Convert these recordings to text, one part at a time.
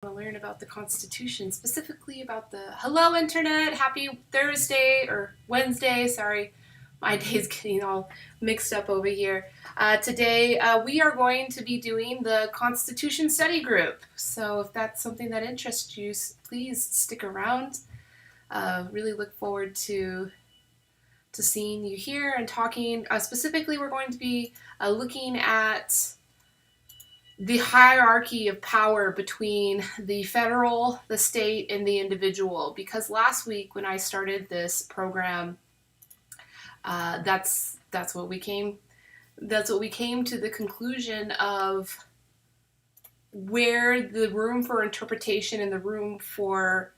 To learn about the Constitution, specifically about the hello internet, happy Thursday or Wednesday, sorry, my day's getting all mixed up over here. Today we are going to be doing the Constitution Study Group, so if that's something that interests you, please stick around. Really look forward to seeing you here and talking. Specifically, we're going to be looking at the hierarchy of power between the federal, the state, and the individual. Because last week when I started this program, that's what we came to the conclusion of, where the room for interpretation and the room for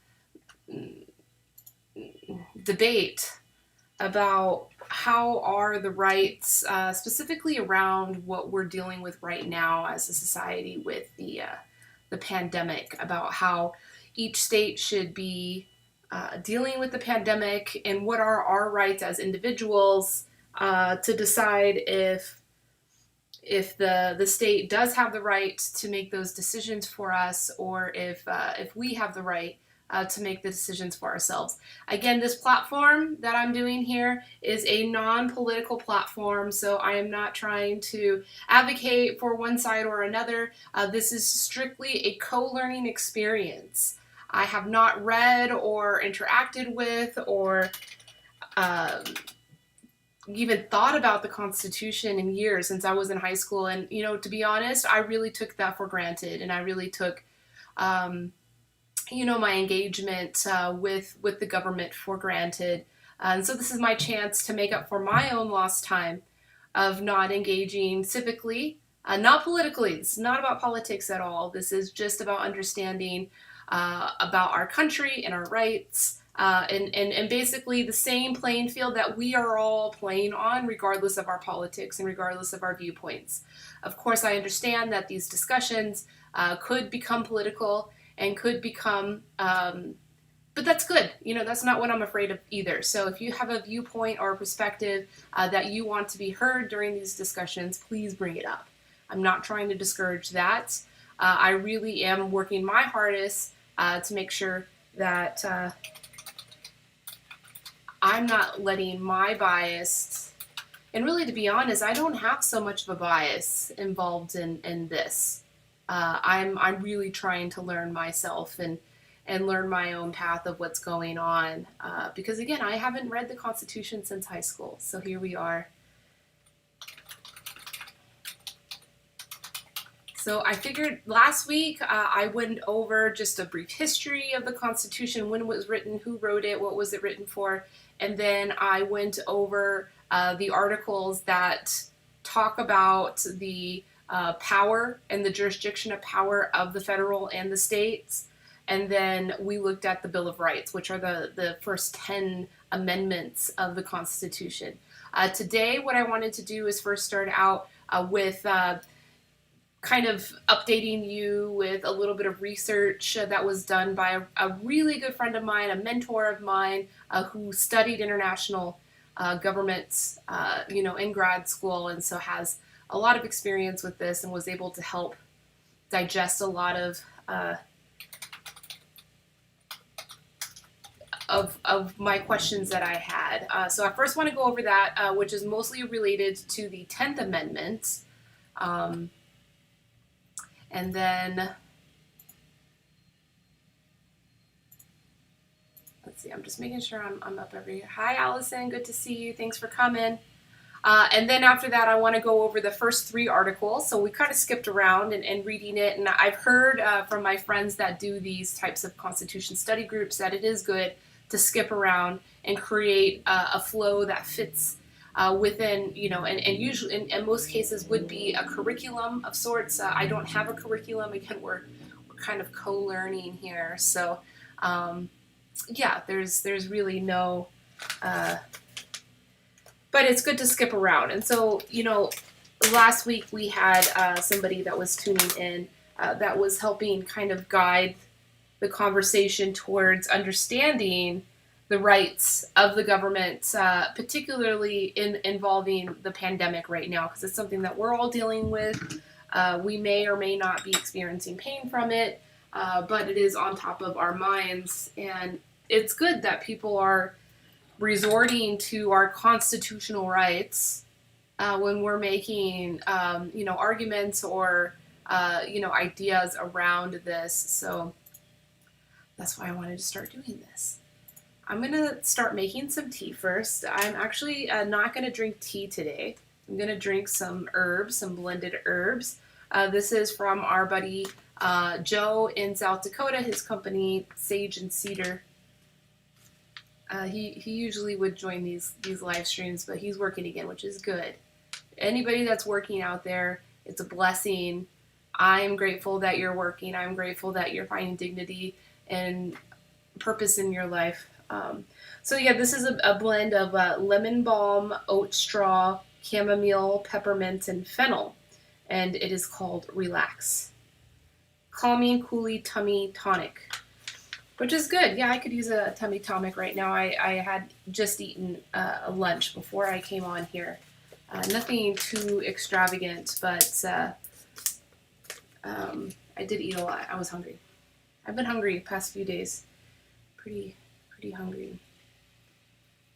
debate about how are the rights, specifically around what we're dealing with right now as a society with the pandemic, about how each state should be dealing with the pandemic and what are our rights as individuals to decide if the state does have the right to make those decisions for us, or if we have the right to make the decisions for ourselves. Again, this platform that I'm doing here is a non-political platform, so I am not trying to advocate for one side or another. This is strictly a co-learning experience. I have not read or interacted with or even thought about the Constitution in years, since I was in high school. And, to be honest, I really took that for granted, and I really took my engagement with the government for granted. And so this is my chance to make up for my own lost time of not engaging civically, not politically. It's not about politics at all. This is just about understanding about our country and our rights, and basically the same playing field that we are all playing on, regardless of our politics and regardless of our viewpoints. Of course, I understand that these discussions could become political and could become, but that's good. That's not what I'm afraid of either. So if you have a viewpoint or a perspective that you want to be heard during these discussions, please bring it up. I'm not trying to discourage that. I really am working my hardest to make sure that I'm not letting my bias, and really, to be honest, I don't have so much of a bias involved in this. I'm really trying to learn myself and learn my own path of what's going on. Because again, I haven't read the Constitution since high school. So here we are. So I figured last week I went over just a brief history of the Constitution, when it was written, who wrote it, what was it written for, and then I went over the articles that talk about the power and the jurisdiction of power of the federal and the states. And then we looked at the Bill of Rights, which are the first 10 amendments of the Constitution. Today, what I wanted to do is first start out with kind of updating you with a little bit of research that was done by a really good friend of mine, a mentor of mine, who studied international governments, in grad school, and so has a lot of experience with this and was able to help digest a lot of my questions that I had. So I first want to go over that, which is mostly related to the 10th Amendment. And then, let's see, I'm just making sure I'm up every year. Hi, Allison, good to see you. Thanks for coming. And then after that, I want to go over the first 3 articles. So we kind of skipped around and reading it. And I've heard from my friends that do these types of Constitution study groups that it is good to skip around and create a flow that fits within, and usually in most cases would be a curriculum of sorts. I don't have a curriculum. Again, we're kind of co-learning here. So yeah, there's really no... but it's good to skip around. And so, last week we had somebody that was tuning in that was helping kind of guide the conversation towards understanding the rights of the government, particularly involving the pandemic right now, because it's something that we're all dealing with. We may or may not be experiencing pain from it. but it is on top of our minds. And it's good that people are resorting to our constitutional rights when we're making, arguments or, ideas around this. So that's why I wanted to start doing this. I'm going to start making some tea first. I'm actually not going to drink tea today. I'm going to drink some herbs, some blended herbs. This is from our buddy Joe in South Dakota, his company, Sage and Cedar. He usually would join these live streams, but he's working again, which is good. Anybody that's working out there, it's a blessing. I am grateful that you're working. I'm grateful that you're finding dignity and purpose in your life. This is a blend of lemon balm, oat straw, chamomile, peppermint, and fennel, and it is called Relax. Calming, coolie, tummy tonic, which is good. Yeah, I could use a tummy tonic right now. I had just eaten a lunch before I came on here. Nothing too extravagant, but I did eat a lot. I was hungry. I've been hungry the past few days. Pretty hungry.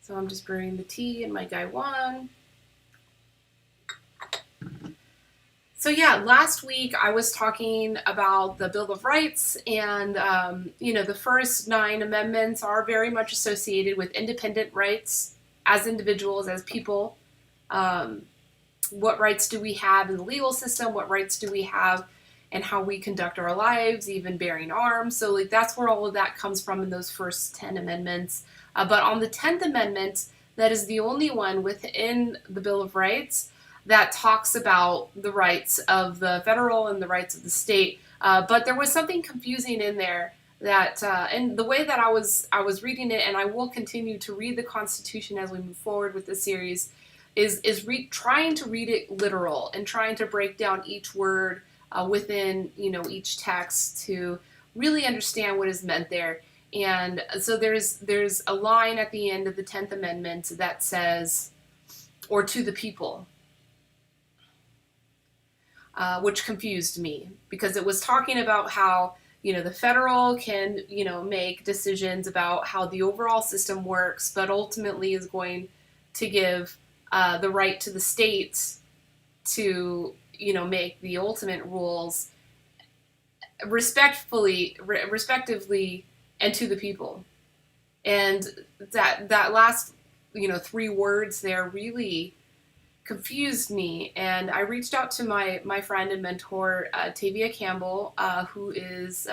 So I'm just brewing the tea in my gaiwan. So last week I was talking about the Bill of Rights, and the first 9 amendments are very much associated with independent rights as individuals, as people. What rights do we have in the legal system? What rights do we have and how we conduct our lives, even bearing arms? So that's where all of that comes from in those first 10 amendments. But on the 10th Amendment, that is the only one within the Bill of Rights that talks about the rights of the federal and the rights of the state. But there was something confusing in there that, and the way that I was reading it, and I will continue to read the Constitution as we move forward with this series, is trying to read it literal and trying to break down each word within each text to really understand what is meant there. And so there's a line at the end of the 10th Amendment that says, or to the people, which confused me because it was talking about how the federal can make decisions about how the overall system works, but ultimately is going to give the right to the states to make the ultimate rules respectively and to the people. And that last 3 words there really confused me, and I reached out to my friend and mentor Tavia Campbell, who is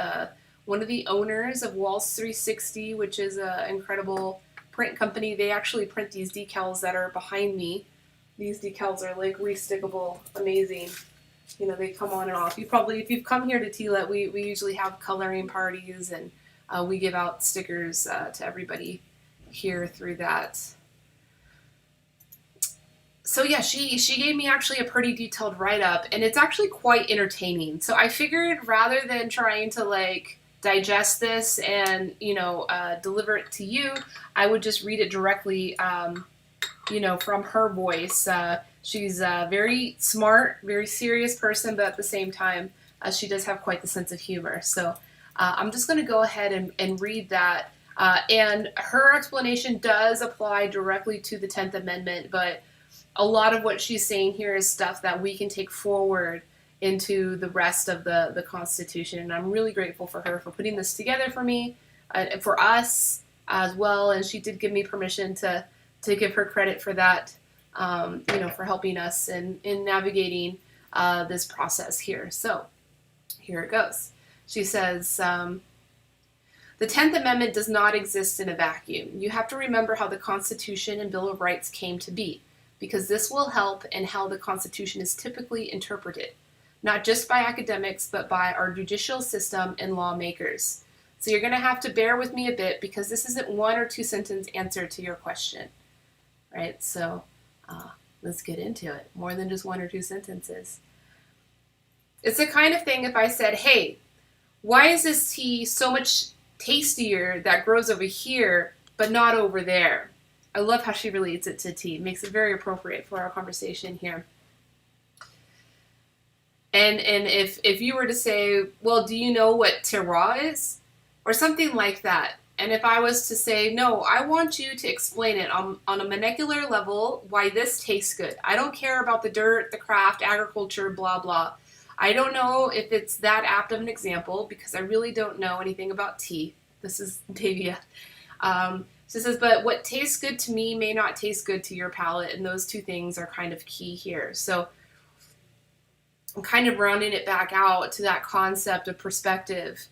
one of the owners of Walls 360, which is an incredible print company. They actually print these decals that are behind me. These decals are restickable, amazing. They come on and off. If you've come here to TLET, we usually have coloring parties, and we give out stickers to everybody here through that. So she gave me actually a pretty detailed write-up, and it's actually quite entertaining. So I figured rather than trying to digest this and deliver it to you, I would just read it directly from her voice. She's a very smart, very serious person, but at the same time, she does have quite the sense of humor. So I'm just going to go ahead and read that. And her explanation does apply directly to the 10th Amendment, but a lot of what she's saying here is stuff that we can take forward into the rest of the Constitution. And I'm really grateful for her for putting this together for me, and for us as well. And she did give me permission to give her credit for that, for helping us in navigating this process here. So here it goes. She says, the 10th Amendment does not exist in a vacuum. You have to remember how the Constitution and Bill of Rights came to be, because this will help in how the Constitution is typically interpreted, not just by academics, but by our judicial system and lawmakers. So you're going to have to bear with me a bit, because this isn't 1 or 2 sentence answer to your question, right? So let's get into it. More than just 1 or 2 sentences. It's the kind of thing if I said, hey, why is this tea so much tastier that grows over here, but not over there? I love how she relates it to tea. It makes it very appropriate for our conversation here. And if you were to say, well, do you know what terroir is? Or something like that. And if I was to say, no, I want you to explain it on a molecular level why this tastes good. I don't care about the dirt, the craft, agriculture, blah, blah. I don't know if it's that apt of an example because I really don't know anything about tea. This is Davia. So it says, but what tastes good to me may not taste good to your palate, and those two things are kind of key here. So I'm kind of rounding it back out to that concept of perspective,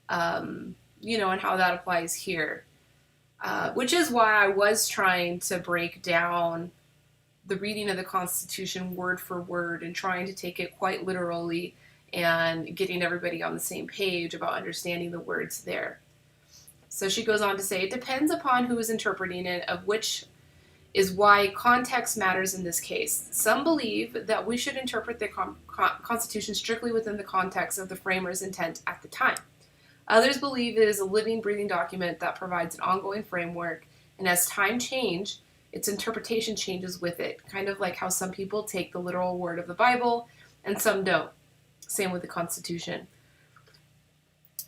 and how that applies here. Which is why I was trying to break down the reading of the Constitution word for word and trying to take it quite literally and getting everybody on the same page about understanding the words there. So she goes on to say, it depends upon who is interpreting it, of which is why context matters in this case. Some believe that we should interpret the Constitution strictly within the context of the framers' intent at the time. Others believe it is a living, breathing document that provides an ongoing framework, and as time changes, its interpretation changes with it, kind of like how some people take the literal word of the Bible and some don't. Same with the Constitution.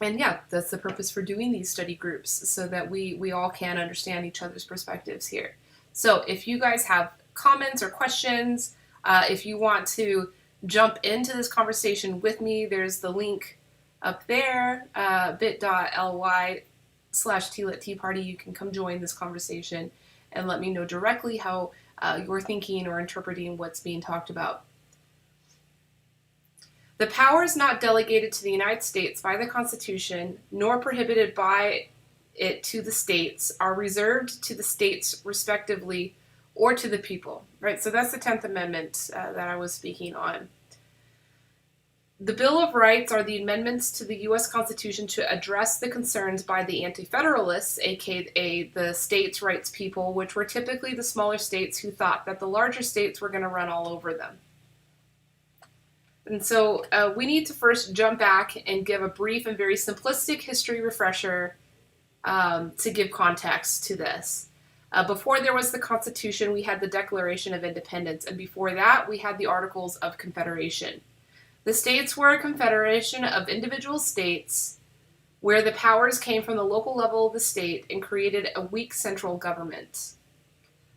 And yeah, that's the purpose for doing these study groups, so that we all can understand each other's perspectives here. So if you guys have comments or questions, if you want to jump into this conversation with me, there's the link up there, bit.ly/TLitTeaParty. You can come join this conversation and let me know directly how you're thinking or interpreting what's being talked about. The powers not delegated to the United States by the Constitution, nor prohibited by it to the states, are reserved to the states respectively or to the people. Right? So that's the 10th Amendment that I was speaking on. The Bill of Rights are the amendments to the U.S. Constitution to address the concerns by the Anti-Federalists, aka the states' rights people, which were typically the smaller states who thought that the larger states were going to run all over them. And so we need to first jump back and give a brief and very simplistic history refresher to give context to this. Before there was the Constitution, we had the Declaration of Independence, and before that, we had the Articles of Confederation. The states were a confederation of individual states where the powers came from the local level of the state and created a weak central government.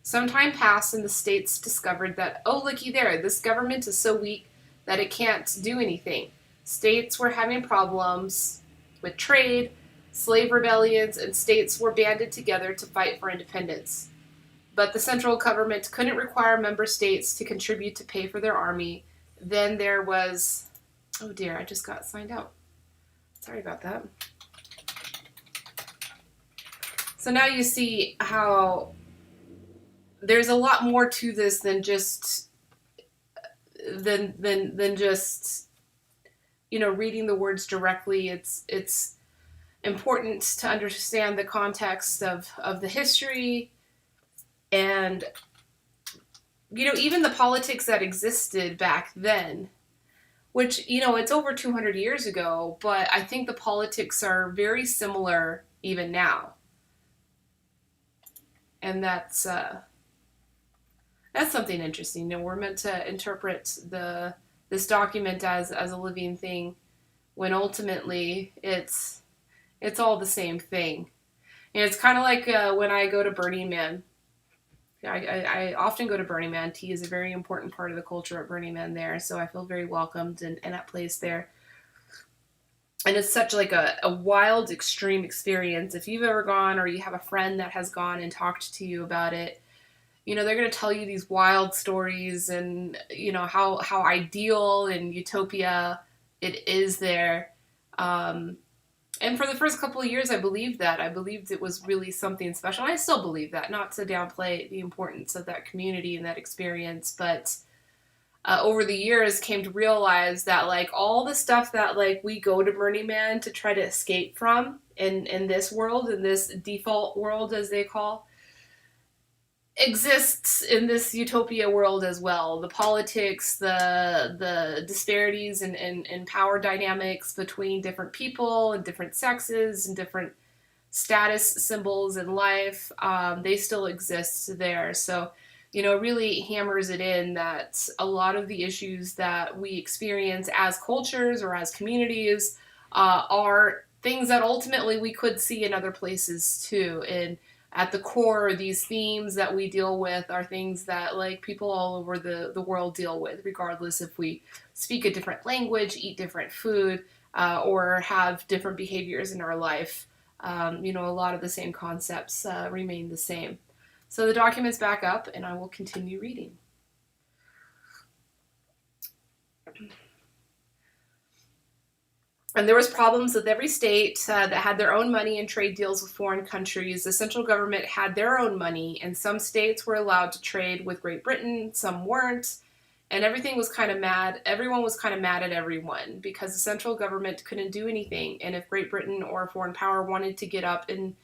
Some time passed and the states discovered that, oh, looky there, this government is so weak that it can't do anything. States were having problems with trade, slave rebellions, and states were banded together to fight for independence. But the central government couldn't require member states to contribute to pay for their army. Then there was, oh dear, I just got signed out. Sorry about that. So now you see how there's a lot more to this than just reading the words directly. It's important to understand the context of the history and even the politics that existed back then, which it's over 200 years ago, but I think the politics are very similar even now. And that's something interesting. We're meant to interpret this document as a living thing, when ultimately it's all the same thing. And it's kind of like when I go to Burning Man. I often go to Burning Man. Tea is a very important part of the culture at Burning Man there, so I feel very welcomed and at place there. And it's such like a wild, extreme experience. If you've ever gone or you have a friend that has gone and talked to you about it, they're going to tell you these wild stories and, how ideal and utopia it is there. And for the first couple of years, I believed that. I believed it was really something special. And I still believe that, not to downplay the importance of that community and that experience. But over the years, came to realize that, all the stuff that, we go to Burning Man to try to escape from in this world, in this default world, as they call, exists in this utopia world as well. The politics, the disparities and power dynamics between different people and different sexes and different status symbols in life, they still exist there. So really hammers it in that a lot of the issues that we experience as cultures or as communities are things that ultimately we could see in other places too. And at the core, these themes that we deal with are things that like people all over the world deal with, regardless if we speak a different language, eat different food, or have different behaviors in our life. A lot of the same concepts remain the same. So the document's back up, and I will continue reading. And there was problems with every state that had their own money and trade deals with foreign countries. The central government had their own money, and some states were allowed to trade with Great Britain, some weren't. And everything was kind of mad. Everyone was kind of mad at everyone because the central government couldn't do anything. And if Great Britain or a foreign power wanted to get up and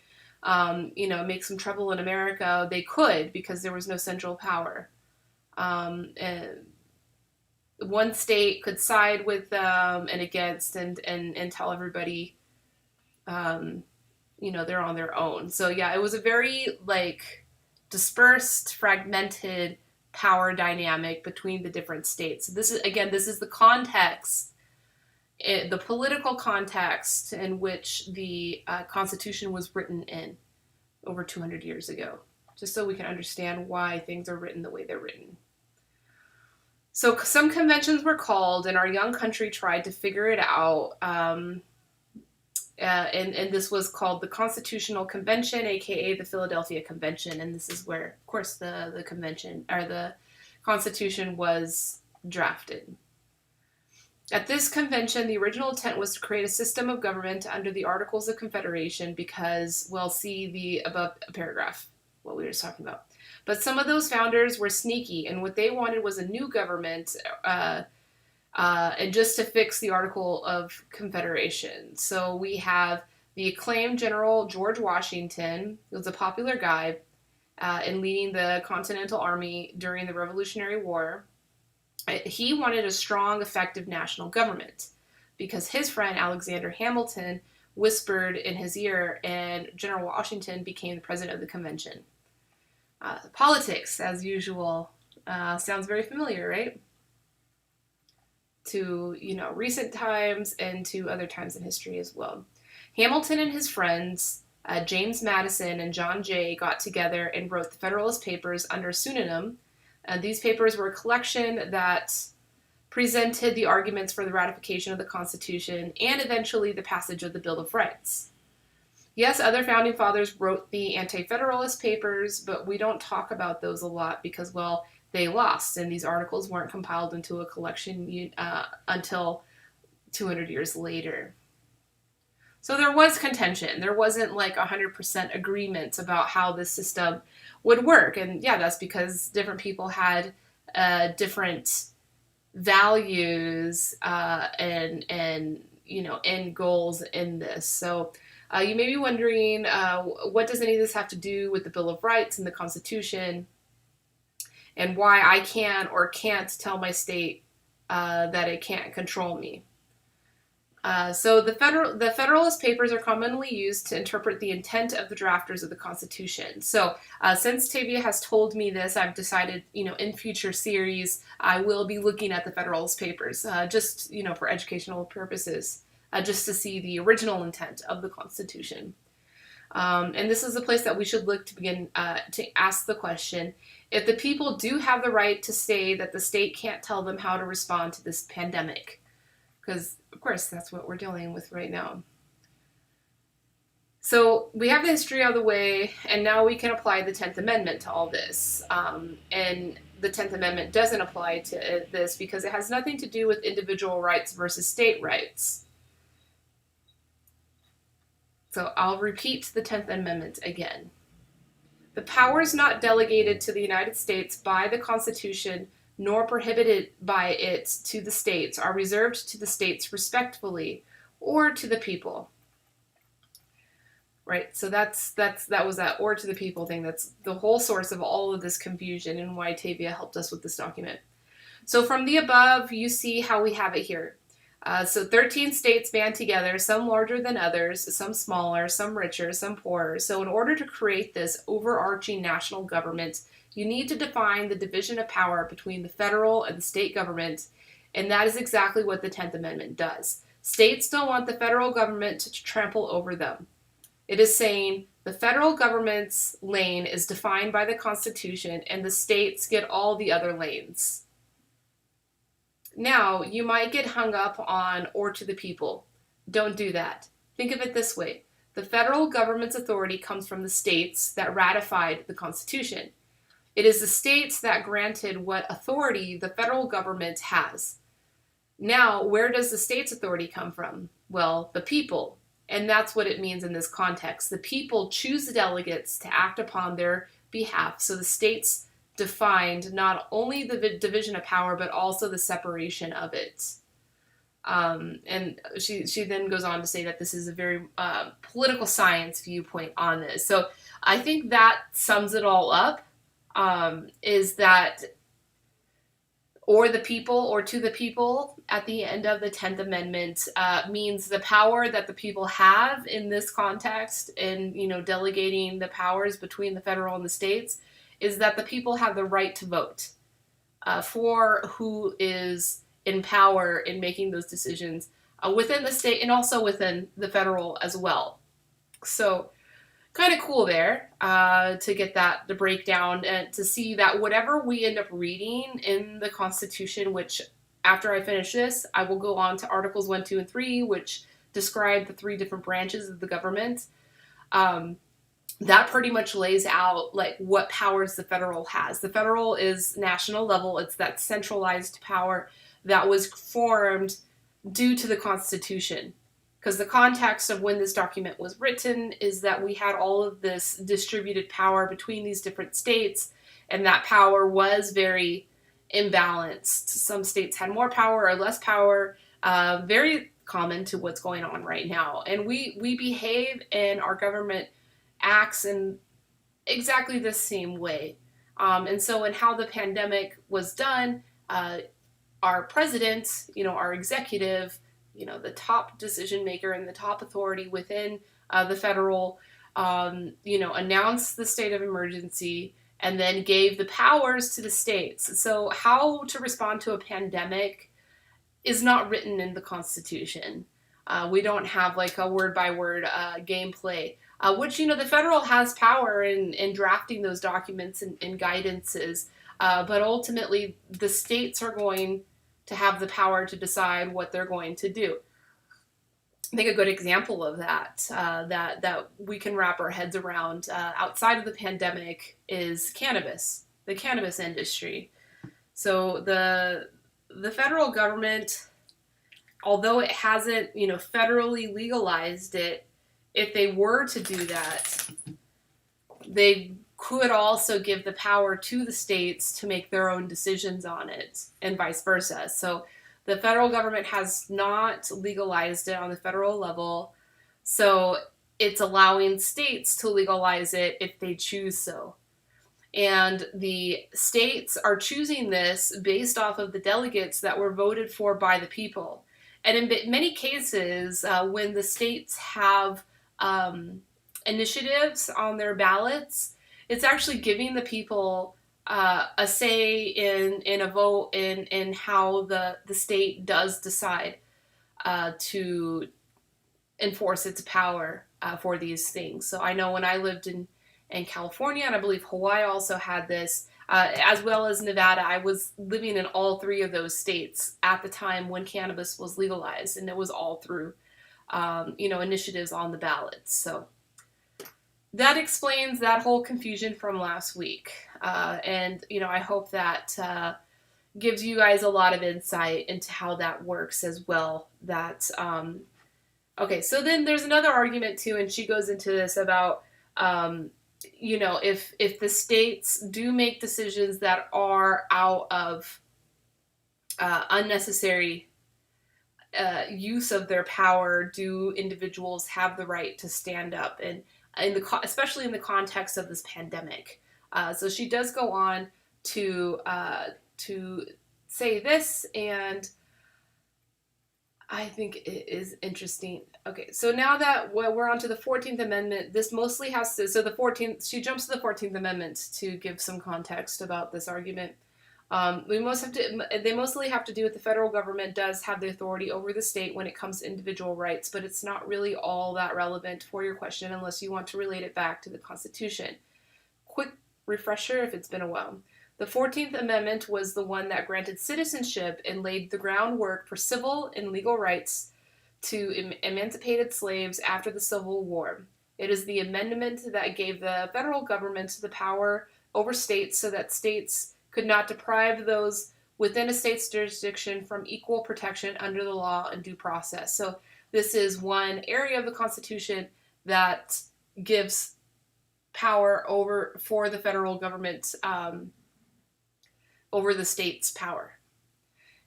make some trouble in America, they could because there was no central power. And one state could side with them and against and tell everybody, they're on their own. So yeah, it was a very dispersed, fragmented power dynamic between the different states. This is the context, the political context in which the Constitution was written in over 200 years ago, just so we can understand why things are written the way they're written. So some conventions were called, and our young country tried to figure it out. And this was called the Constitutional Convention, aka the Philadelphia Convention. And this is where, of course, the convention or the Constitution was drafted. At this convention, the original intent was to create a system of government under the Articles of Confederation because, see the above paragraph, what we were just talking about. But some of those founders were sneaky, and what they wanted was a new government, and just to fix the Article of Confederation. So we have the acclaimed General George Washington, who was a popular guy in leading the Continental Army during the Revolutionary War. He wanted a strong, effective national government because his friend Alexander Hamilton whispered in his ear, and General Washington became the president of the convention. Politics, as usual, sounds very familiar, right? To, recent times and to other times in history as well. Hamilton and his friends, James Madison and John Jay, got together and wrote the Federalist Papers under pseudonym. These papers were a collection that presented the arguments for the ratification of the Constitution and eventually the passage of the Bill of Rights. Yes, other founding fathers wrote the Anti-Federalist Papers, but we don't talk about those a lot because, they lost, and these articles weren't compiled into a collection until 200 years later. So there was contention. There wasn't 100% agreement about how this system would work. And yeah, that's because different people had different values and end goals in this. So you may be wondering, what does any of this have to do with the Bill of Rights and the Constitution, and why I can or can't tell my state that it can't control me. So the Federalist Papers are commonly used to interpret the intent of the drafters of the Constitution. So since Tavia has told me this, I've decided, in future series, I will be looking at the Federalist Papers, just, for educational purposes, just to see the original intent of the Constitution. And this is the place that we should look to begin to ask the question, if the people do have the right to say that the state can't tell them how to respond to this pandemic, because, of course, that's what we're dealing with right now. So we have the history out of the way, and now we can apply the 10th Amendment to all this. And the 10th Amendment doesn't apply to this because it has nothing to do with individual rights versus state rights. So I'll repeat the 10th Amendment again. The powers not delegated to the United States by the Constitution nor prohibited by it to the states are reserved to the states respectfully or to the people. Right? So that was that or to the people thing. That's the whole source of all of this confusion and why Tavia helped us with this document. So from the above, you see how we have it here. So 13 states band together, some larger than others, some smaller, some richer, some poorer. So in order to create this overarching national government, you need to define the division of power between the federal and the state government, and that is exactly what the 10th Amendment does. States don't want the federal government to trample over them. It is saying the federal government's lane is defined by the Constitution, and the states get all the other lanes. Now, you might get hung up on "or to the people." Don't do that. Think of it this way. The federal government's authority comes from the states that ratified the Constitution. It is the states that granted what authority the federal government has. Now, where does the state's authority come from? Well, the people. And that's what it means in this context. The people choose the delegates to act upon their behalf. So the states defined not only the division of power, but also the separation of it. And she then goes on to say that this is a very political science viewpoint on this. So I think that sums it all up, is that "or the people" or "to the people" at the end of the 10th Amendment means the power that the people have in this context, in delegating the powers between the federal and the states, is that the people have the right to vote for who is in power in making those decisions within the state and also within the federal as well. So kind of cool there to get that, the breakdown, and to see that whatever we end up reading in the Constitution, which after I finish this, I will go on to Articles 1, 2, and 3, which describe the 3 different branches of the government. That pretty much lays out like what powers the federal has. The federal is national level. It's that centralized power that was formed due to the Constitution. Because the context of when this document was written is that we had all of this distributed power between these different states, and that power was very imbalanced. Some states had more power or less power, very common to what's going on right now. And we behave, and our government acts in exactly the same way. And so in how the pandemic was done, our president, our executive, the top decision maker and the top authority within the federal, announced the state of emergency and then gave the powers to the states. So how to respond to a pandemic is not written in the Constitution. We don't have like a word-by-word gameplay, which, the federal has power in drafting those documents and guidances, but ultimately the states are going to have the power to decide what they're going to do. I think a good example of that, that we can wrap our heads around outside of the pandemic is cannabis, the cannabis industry. So the federal government, although it hasn't, federally legalized it, if they were to do that, they could also give the power to the states to make their own decisions on it, and vice versa. So the federal government has not legalized it on the federal level, so it's allowing states to legalize it if they choose so. And the states are choosing this based off of the delegates that were voted for by the people. And in many cases, when the states have initiatives on their ballots, it's actually giving the people a say in a vote in how the state does decide to enforce its power for these things. So I know when I lived in California, and I believe Hawaii also had this, as well as Nevada, I was living in all 3 of those states at the time when cannabis was legalized, and it was all through initiatives on the ballots. So that explains that whole confusion from last week. And I hope that gives you guys a lot of insight into how that works as well. That, okay, so then there's another argument too, and she goes into this about, if the states do make decisions that are out of unnecessary use of their power, do individuals have the right to stand up, and especially in the context of this pandemic? So she does go on to say this, and I think it is interesting. Okay, so now that we're on to the 14th Amendment, this mostly has to, so the 14th, she jumps to the 14th Amendment to give some context about this argument. They mostly have to do with the federal government does have the authority over the state when it comes to individual rights, but it's not really all that relevant for your question unless you want to relate it back to the Constitution. Quick refresher if it's been a while. The 14th Amendment was the one that granted citizenship and laid the groundwork for civil and legal rights to emancipated slaves after the Civil War. It is the amendment that gave the federal government the power over states so that states could not deprive those within a state's jurisdiction from equal protection under the law and due process. So this is one area of the Constitution that gives power over for the federal government over the state's power.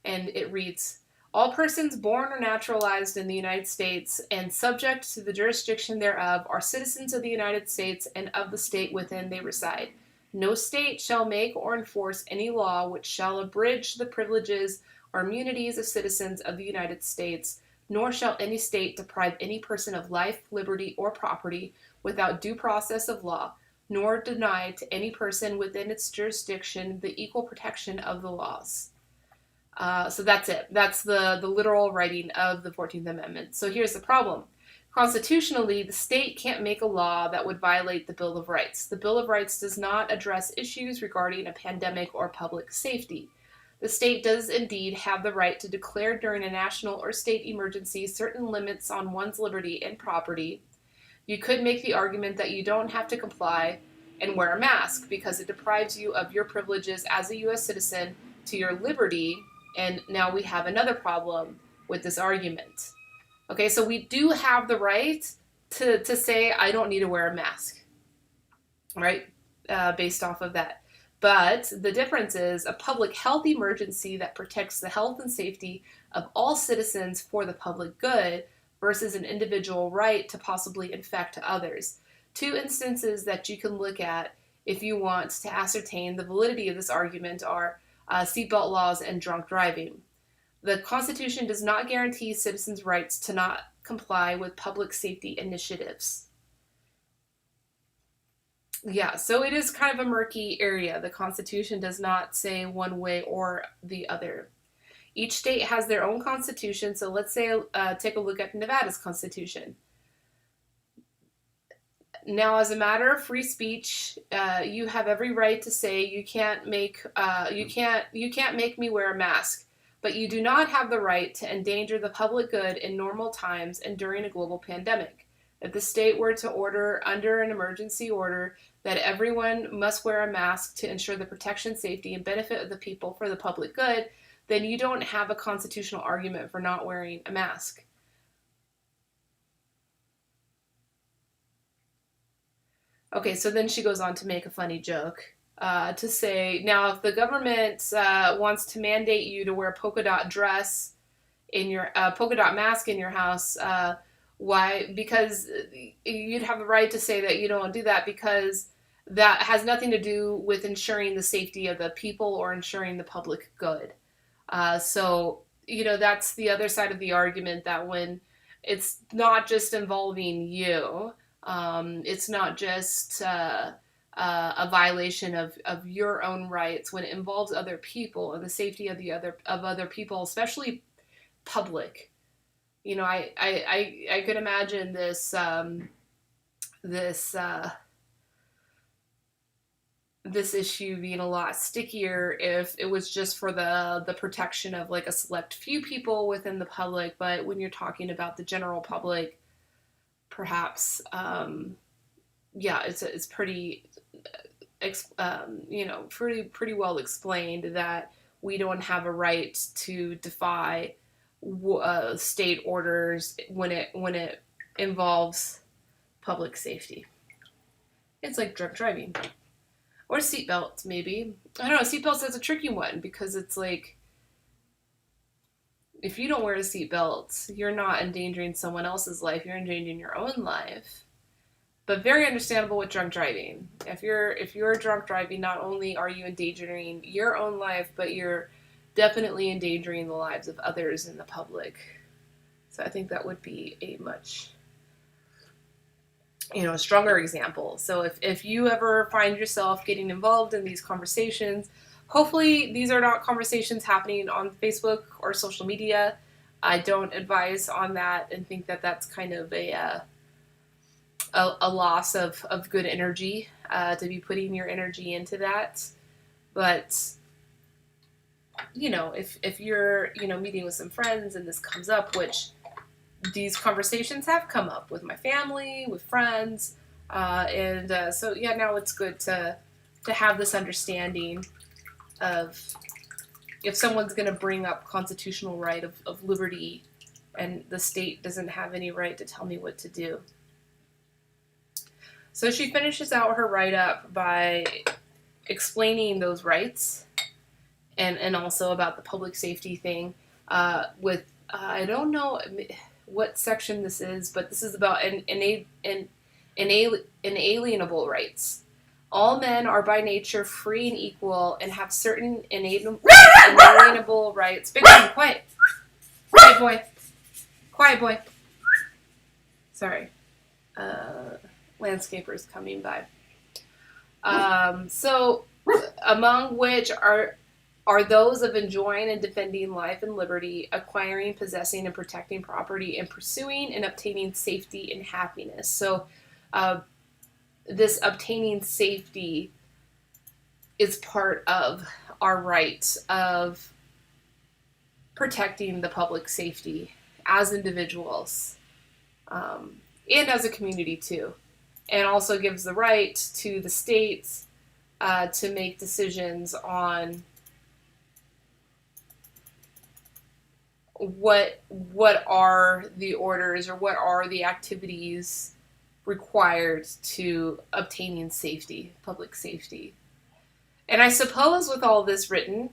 And it reads, all persons born or naturalized in the United States and subject to the jurisdiction thereof are citizens of the United States and of the state within they reside. No state shall make or enforce any law which shall abridge the privileges or immunities of citizens of the United States, nor shall any state deprive any person of life, liberty, or property without due process of law, nor deny to any person within its jurisdiction the equal protection of the laws. So that's it. That's the literal writing of the 14th Amendment. So here's the problem. Constitutionally, the state can't make a law that would violate the Bill of Rights. The Bill of Rights does not address issues regarding a pandemic or public safety. The state does indeed have the right to declare during a national or state emergency certain limits on one's liberty and property. You could make the argument that you don't have to comply and wear a mask because it deprives you of your privileges as a U.S. citizen to your liberty, and now we have another problem with this argument. Okay, so we do have the right to say I don't need to wear a mask, right, based off of that. But the difference is a public health emergency that protects the health and safety of all citizens for the public good versus an individual right to possibly infect others. Two instances that you can look at if you want to ascertain the validity of this argument are seatbelt laws and drunk driving. The Constitution does not guarantee citizens' rights to not comply with public safety initiatives. Yeah, so it is kind of a murky area. The Constitution does not say one way or the other. Each state has their own constitution, so let's say take a look at Nevada's constitution. Now, as a matter of free speech, you have every right to say you can't make me wear a mask, but you do not have the right to endanger the public good in normal times and during a global pandemic. If the state were to order under an emergency order that everyone must wear a mask to ensure the protection, safety, and benefit of the people for the public good, then you don't have a constitutional argument for not wearing a mask. Okay, so then she goes on to make a funny joke. To say, now if the government wants to mandate you to wear a polka dot dress in your polka dot mask in your house, why? Because you'd have the right to say that you don't do that because that has nothing to do with ensuring the safety of the people or ensuring the public good. So, that's the other side of the argument, that when it's not just involving you, it's not just a violation of your own rights. When it involves other people and the safety of other people, especially public. I could imagine this issue being a lot stickier if it was just for the protection of like a select few people within the public. But when you're talking about the general public, perhaps it's pretty pretty well explained that we don't have a right to defy state orders when it involves public safety. It's like drunk driving. Or seatbelts, maybe. I don't know, seatbelts is a tricky one because it's like, if you don't wear a seatbelt, you're not endangering someone else's life, you're endangering your own life. But very understandable with drunk driving. If you're drunk driving, not only are you endangering your own life, but you're definitely endangering the lives of others in the public. So I think that would be a much, stronger example. So if you ever find yourself getting involved in these conversations, hopefully these are not conversations happening on Facebook or social media. I don't advise on that and think that that's kind of a loss of good energy to be putting your energy into that. But, if you're, meeting with some friends and this comes up, which these conversations have come up with my family, with friends, so yeah, now it's good to have this understanding of if someone's going to bring up constitutional right of liberty, and the state doesn't have any right to tell me what to do. So she finishes out her write-up by explaining those rights and also about the public safety thing with, I don't know what section this is, but this is about inalienable rights. All men are by nature free and equal and have certain inalienable rights. Big boy, quiet. Quiet boy. Quiet boy. Sorry. Landscapers coming by. So, among which are those of enjoying and defending life and liberty, acquiring, possessing, and protecting property, and pursuing and obtaining safety and happiness. So, this obtaining safety is part of our right of protecting the public safety as individuals and as a community too. And also gives the right to the states to make decisions on what are the orders or what are the activities required to obtaining safety, public safety. And I suppose with all this written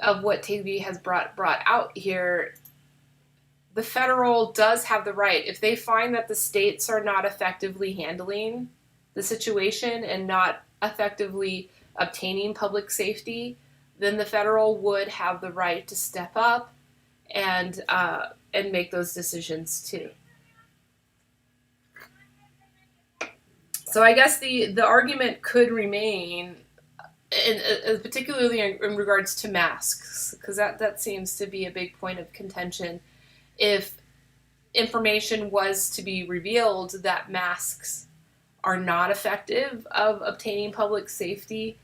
of what TV has brought out here, the federal does have the right, if they find that the states are not effectively handling the situation and not effectively obtaining public safety, then the federal would have the right to step up and make those decisions too. So I guess the argument could remain, particularly in regards to masks, because that seems to be a big point of contention. If information was to be revealed that masks are not effective of obtaining public safety,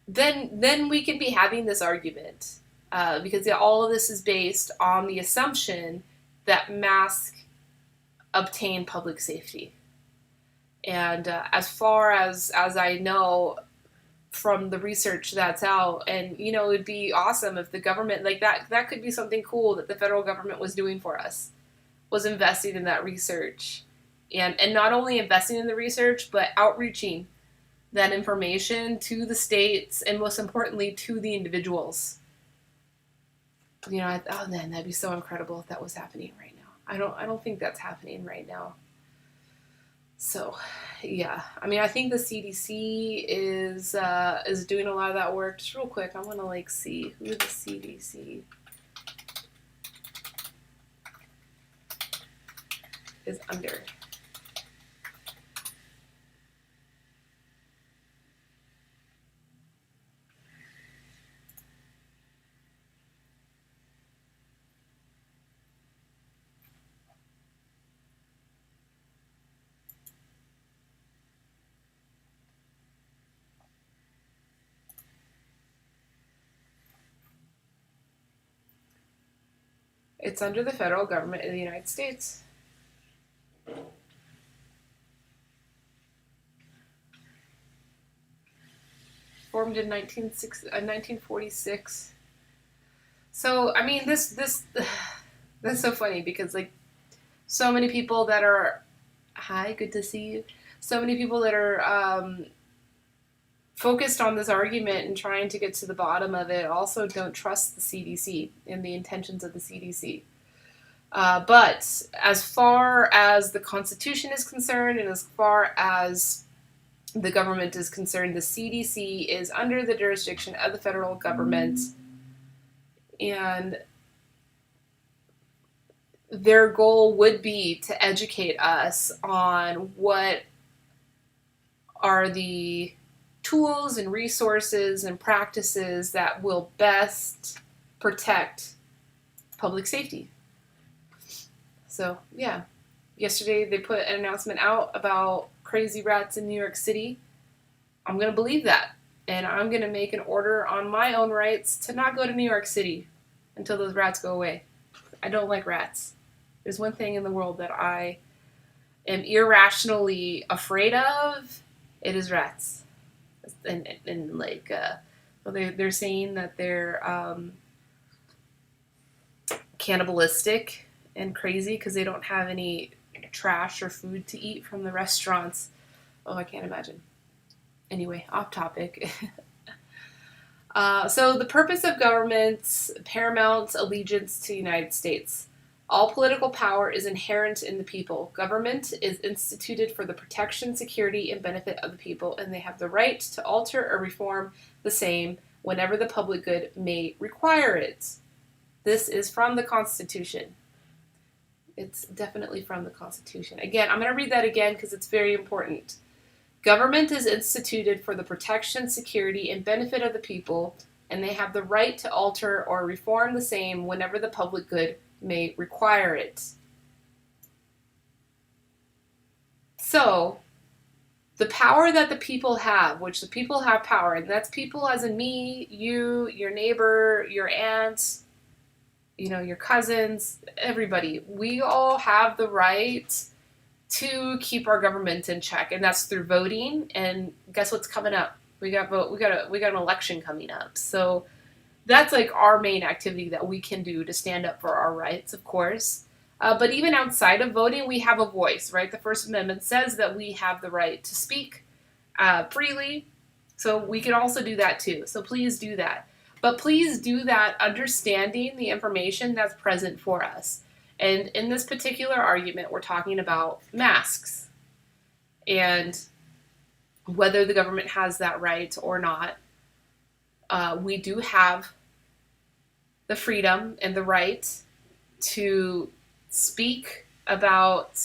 then we could be having this argument, because all of this is based on the assumption that masks obtain public safety. And as far as I know from the research that's out, and it would be awesome if the government, like that could be something cool that the federal government was doing for us, was investing in that research, and not only investing in the research, but outreaching that information to the states and most importantly to the individuals. Oh man, that'd be so incredible if that was happening right now. I don't think that's happening right now. So, yeah, I mean, I think the CDC is doing a lot of that work. Just real quick, I want to see who the CDC is under. It's under the federal government of the United States. Formed in 1946. So, I mean, this that's so funny because, so many people that are, hi, good to see you. So many people that are focused on this argument and trying to get to the bottom of it also don't trust the CDC and the intentions of the CDC. But as far as the Constitution is concerned and as far as the government is concerned, the CDC is under the jurisdiction of the federal government. And their goal would be to educate us on what are the tools and resources and practices that will best protect public safety. So, yeah. Yesterday they put an announcement out about crazy rats in New York City. I'm going to believe that. And I'm going to make an order on my own rights to not go to New York City until those rats go away. I don't like rats. There's one thing in the world that I am irrationally afraid of. It is rats. And like, well, they're saying that they're cannibalistic and crazy because they don't have any trash or food to eat from the restaurants. Oh, I can't imagine. Anyway, off topic. So the purpose of government's paramount allegiance to the United States. All political power is inherent in the people. Government is instituted for the protection, security, and benefit of the people, and they have the right to alter or reform the same whenever the public good may require it. This is from the Constitution. It's definitely from the Constitution. Again, I'm going to read that again because it's very important. Government is instituted for the protection, security, and benefit of the people, and they have the right to alter or reform the same whenever the public good may require it. So, the power that the people have, which the people have power, and that's people as in me, you, your neighbor, your aunts, your cousins, everybody. We all have the right to keep our government in check, and that's through voting. And guess what's coming up? We got an election coming up. So that's like our main activity that we can do to stand up for our rights, of course. But even outside of voting, we have a voice, right? The First Amendment says that we have the right to speak freely. So we can also do that too. So please do that. But please do that understanding the information that's present for us. And in this particular argument, we're talking about masks and whether the government has that right or not. We do have the freedom and the right to speak about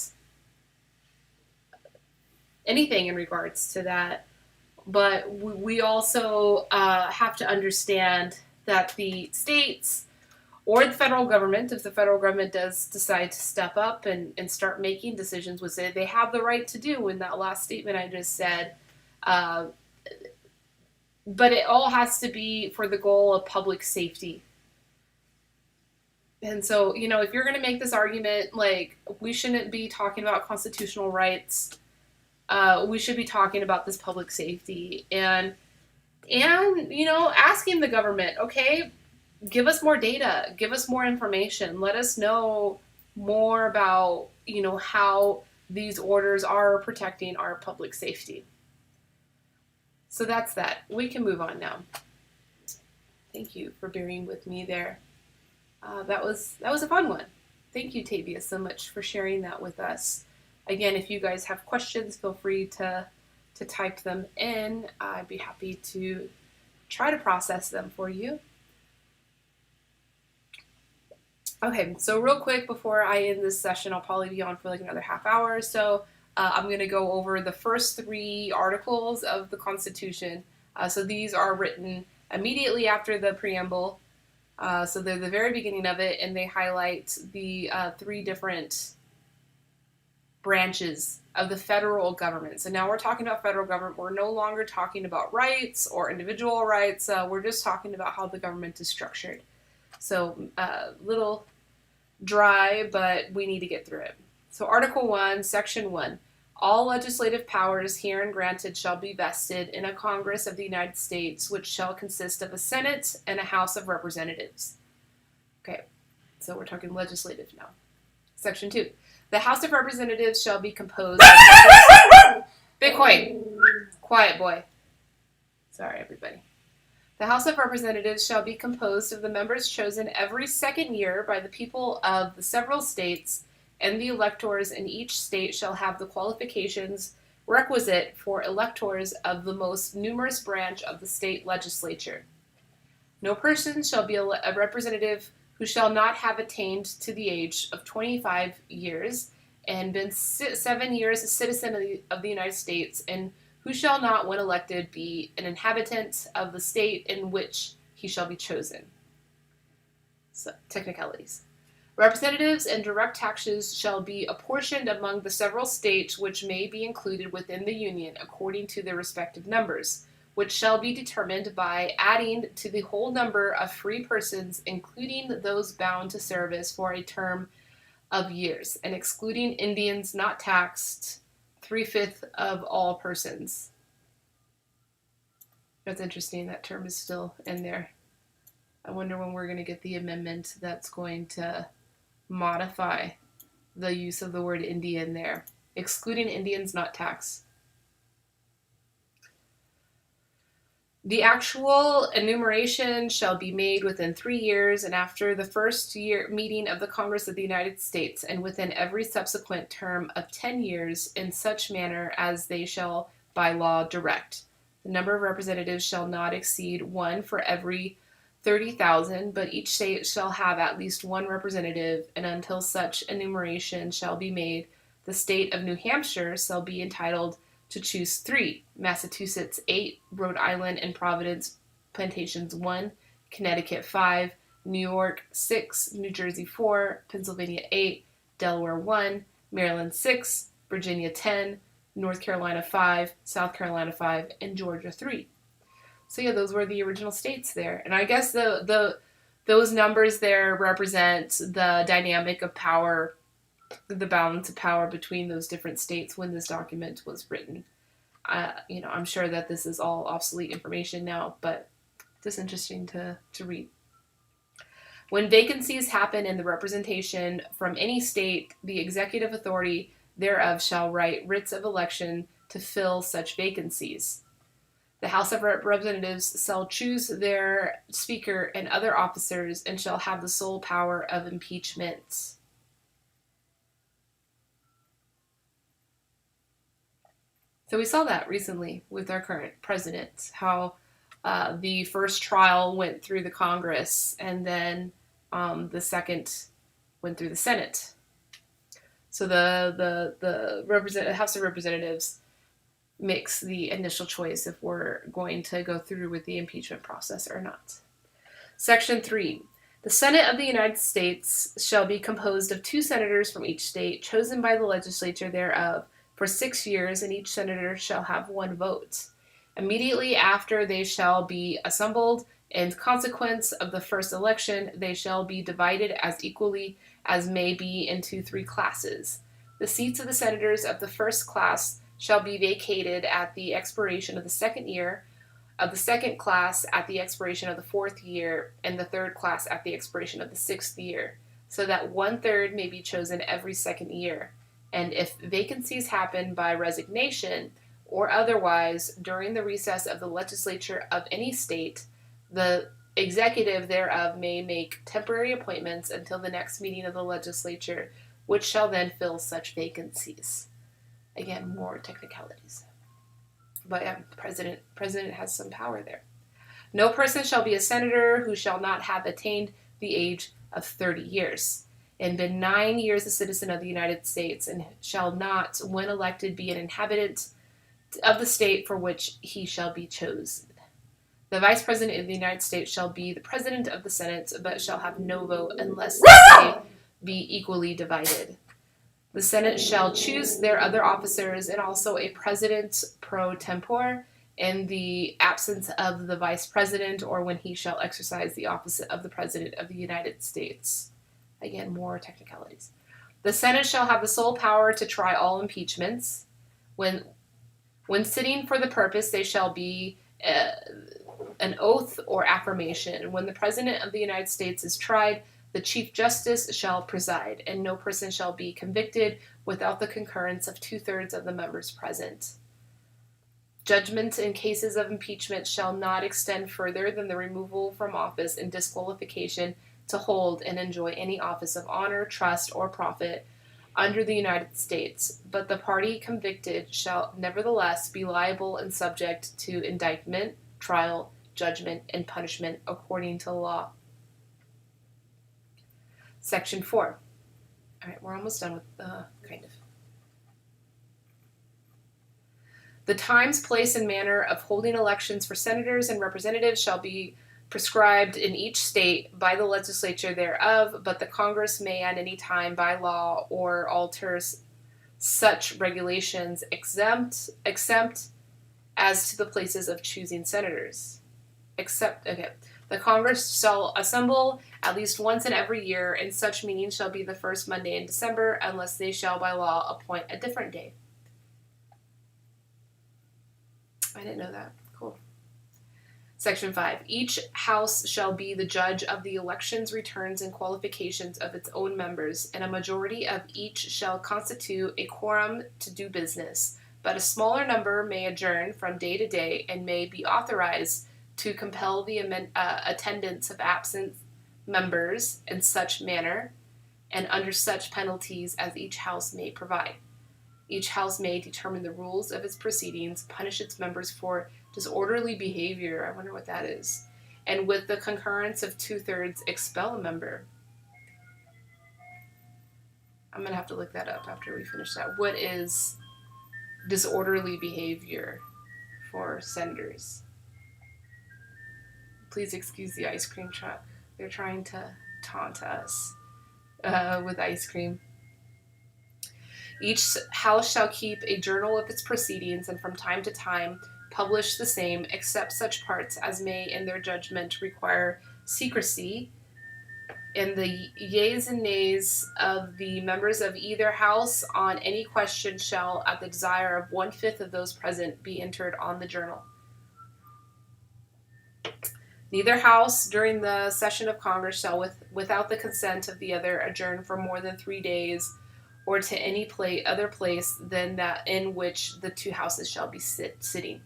anything in regards to that. But we also have to understand that the states or the federal government, if the federal government does decide to step up and start making decisions with it, they have the right to do in that last statement I just said. But it all has to be for the goal of public safety. And so, if you're going to make this argument, like, we shouldn't be talking about constitutional rights. We should be talking about this public safety and asking the government, okay, give us more data, give us more information, let us know more about, how these orders are protecting our public safety. So that's that. We can move on now. Thank you for bearing with me there. That was a fun one. Thank you, Tavia, so much for sharing that with us. Again, if you guys have questions, feel free to type them in. I'd be happy to try to process them for you. Okay, so real quick before I end this session, I'll probably be on for like another half hour or so. I'm going to go over the first 3 articles of the Constitution. So these are written immediately after the preamble. So they're the very beginning of it, and they highlight the 3 different branches of the federal government. So now we're talking about federal government. We're no longer talking about rights or individual rights. We're just talking about how the government is structured. So little dry, but we need to get through it. So Article 1, Section 1. All legislative powers herein granted shall be vested in a Congress of the United States, which shall consist of a Senate and a House of Representatives. Okay, so we're talking legislative now. Section 2. The House of Representatives shall be composed of Bitcoin. Quiet, boy. Sorry, everybody. The House of Representatives shall be composed of the members chosen every second year by the people of the several states, and the electors in each state shall have the qualifications requisite for electors of the most numerous branch of the state legislature. No person shall be a representative who shall not have attained to the age of 25 years and been 7 years a citizen of the United States, and who shall not, when elected, be an inhabitant of the state in which he shall be chosen. So, technicalities. Representatives and direct taxes shall be apportioned among the several states which may be included within the Union according to their respective numbers, which shall be determined by adding to the whole number of free persons, including those bound to service for a term of years, and excluding Indians not taxed, 3/5 of all persons. That's interesting. That term is still in there. I wonder when we're going to get the amendment that's going to modify the use of the word Indian there. Excluding Indians not taxed. The actual enumeration shall be made within 3 years and after the first year meeting of the Congress of the United States, and within every subsequent term of 10 years in such manner as they shall by law direct. The number of representatives shall not exceed 1 for every 30,000, but each state shall have at least 1 representative, and until such enumeration shall be made, the state of New Hampshire shall be entitled to choose 3, Massachusetts 8, Rhode Island and Providence Plantations 1, Connecticut 5, New York 6, New Jersey 4, Pennsylvania 8, Delaware 1, Maryland 6, Virginia 10, North Carolina 5, South Carolina 5, and Georgia 3. So yeah, those were the original states there. And I guess those numbers there represent the dynamic of power, the balance of power between those different states when this document was written. I'm sure that this is all obsolete information now, but it's interesting to read. When vacancies happen in the representation from any state, the executive authority thereof shall write writs of election to fill such vacancies. The House of Representatives shall choose their speaker and other officers and shall have the sole power of impeachment. So we saw that recently with our current president, how the first trial went through the Congress and then the second went through the Senate. So the House of Representatives makes the initial choice if we're going to go through with the impeachment process or not. Section 3. The Senate of the United States shall be composed of 2 senators from each state, chosen by the legislature thereof for 6 years, and each senator shall have 1 vote. Immediately after they shall be assembled, in consequence of the first election, they shall be divided as equally as may be into 3 classes. The seats of the senators of the first class shall be vacated at the expiration of the 2nd year, of the 2nd class at the expiration of the 4th year, and the 3rd class at the expiration of the 6th year, so that 1/3 may be chosen every 2nd year. And if vacancies happen by resignation or otherwise during the recess of the legislature of any state, the executive thereof may make temporary appointments until the next meeting of the legislature, which shall then fill such vacancies. Again, more technicalities. But yeah, the president has some power there. No person shall be a senator who shall not have attained the age of 30 years and been 9 years a citizen of the United States, and shall not, when elected, be an inhabitant of the state for which he shall be chosen. The Vice President of the United States shall be the President of the Senate, but shall have no vote unless they be equally divided. The Senate shall choose their other officers and also a president pro tempore in the absence of the vice president or when he shall exercise the office of the President of the United States. Again, more technicalities. The Senate shall have the sole power to try all impeachments. When sitting for the purpose, they shall be an oath or affirmation. When the President of the United States is tried, the Chief Justice shall preside, and no person shall be convicted without the concurrence of 2/3 of the members present. Judgment in cases of impeachment shall not extend further than the removal from office and disqualification to hold and enjoy any office of honor, trust, or profit under the United States, but the party convicted shall nevertheless be liable and subject to indictment, trial, judgment, and punishment according to law. Section 4. All right, we're almost done with kind of. The times, place, and manner of holding elections for senators and representatives shall be prescribed in each state by the legislature thereof, but the Congress may at any time by law or alters such regulations exempt as to the places of choosing senators. The Congress shall assemble at least once in every year, and such meeting shall be the first Monday in December, unless they shall by law appoint a different day. I didn't know that. Cool. Section 5. Each house shall be the judge of the elections, returns, and qualifications of its own members, and a majority of each shall constitute a quorum to do business, but a smaller number may adjourn from day to day and may be authorized to compel the attendance of absent members in such manner and under such penalties as each house may provide. Each house may determine the rules of its proceedings, punish its members for disorderly behavior, I wonder what that is, and with the concurrence of 2/3 expel a member. I'm going to have to look that up after we finish that. What is disorderly behavior for senators? Please excuse the ice cream truck. They're trying to taunt us with ice cream. Each house shall keep a journal of its proceedings, and from time to time publish the same, except such parts as may in their judgment require secrecy, and the yeas and nays of the members of either house on any question shall, at the desire of 1/5 of those present, be entered on the journal. Neither house during the session of Congress shall, without the consent of the other, adjourn for more than 3 days, or to any other place than that in which the two houses shall be sitting.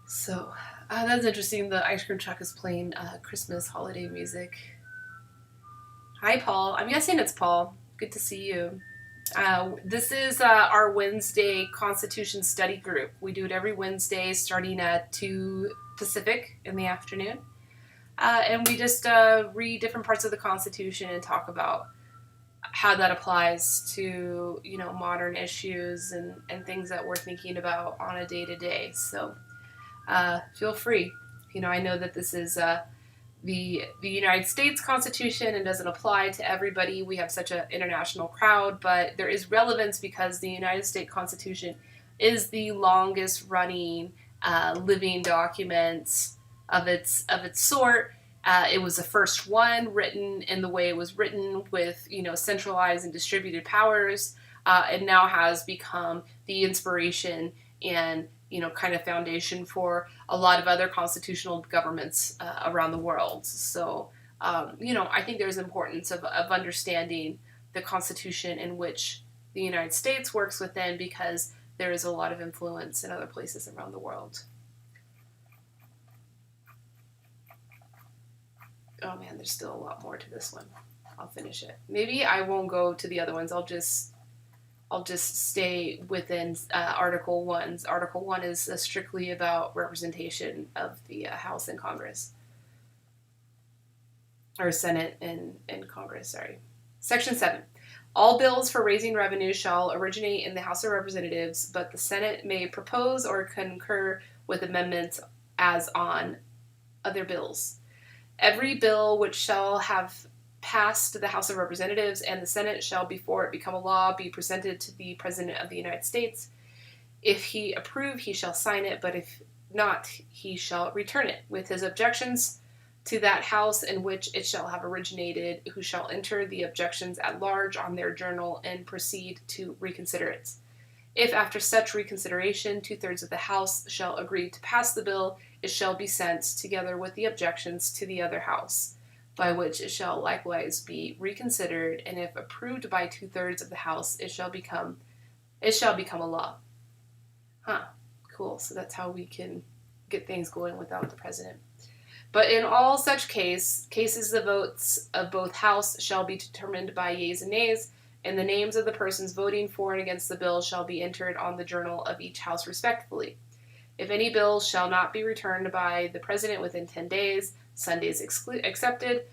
So, that's interesting. The ice cream truck is playing Christmas holiday music. Hi, Paul. I'm guessing it's Paul. Good to see you. This is our Wednesday Constitution Study Group. We do it every Wednesday starting at 2 Pacific in the afternoon. And we just read different parts of the Constitution and talk about how that applies to, modern issues and things that we're thinking about on a day-to-day. So feel free. I know that this is the United States Constitution and doesn't apply to everybody. We have such an international crowd, but there is relevance because the United States Constitution is the longest running living document of its sort. It was the first one written in the way it was written with, centralized and distributed powers. It now has become the inspiration and, kind of foundation for a lot of other constitutional governments around the world. So, I think there's importance of understanding the Constitution in which the United States works within, because there is a lot of influence in other places around the world. Oh man, there's still a lot more to this one. I'll finish it. Maybe I won't go to the other ones. I'll just stay within Article 1. Article 1 is strictly about representation of the House and Congress. Or Senate and Congress, sorry. Section 7. All bills for raising revenue shall originate in the House of Representatives, but the Senate may propose or concur with amendments as on other bills. Every bill which shall have passed the House of Representatives and the Senate shall, before it become a law, be presented to the President of the United States. If he approve, he shall sign it, but if not, he shall return it, with his objections to that House in which it shall have originated, who shall enter the objections at large on their journal and proceed to reconsider it. If after such reconsideration 2/3 of the House shall agree to pass the bill, it shall be sent, together with the objections, to the other House, by which it shall likewise be reconsidered, and if approved by 2/3 of the House, it shall become a law. Cool. So that's how we can get things going without the president. But in all such cases, the votes of both House shall be determined by yeas and nays, and the names of the persons voting for and against the bill shall be entered on the journal of each House respectively. If any bill shall not be returned by the President within 10 days, Sundays excepted,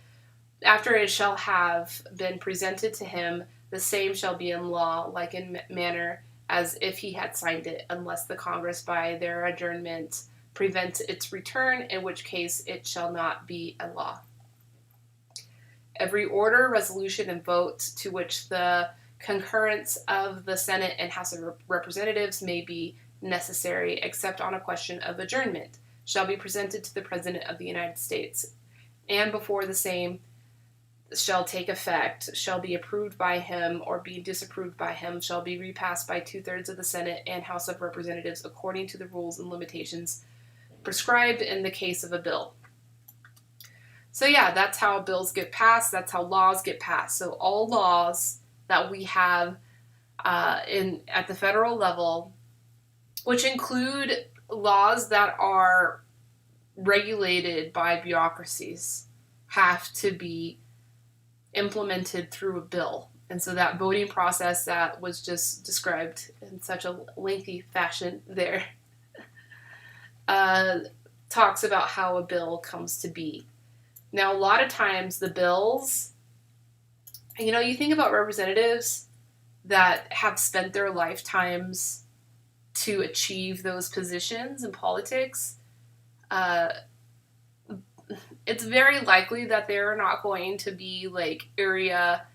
After it shall have been presented to him, the same shall be in law, like in manner as if he had signed it, unless the Congress by their adjournment prevent its return, in which case it shall not be a law. Every order, resolution, and vote to which the concurrence of the Senate and House of Representatives may be necessary, except on a question of adjournment, shall be presented to the President of the United States, and before the same shall take effect, shall be approved by him or be disapproved by him, shall be repassed by 2/3 of the Senate and House of Representatives according to the rules and limitations prescribed in the case of a bill. So yeah, that's how bills get passed. That's how laws get passed. So all laws that we have at the federal level, which include laws that are regulated by bureaucracies, have to be implemented through a bill. And so that voting process that was just described in such a lengthy fashion there talks about how a bill comes to be. Now, a lot of times the bills, you think about representatives that have spent their lifetimes to achieve those positions in politics. It's very likely that they're not going to be like area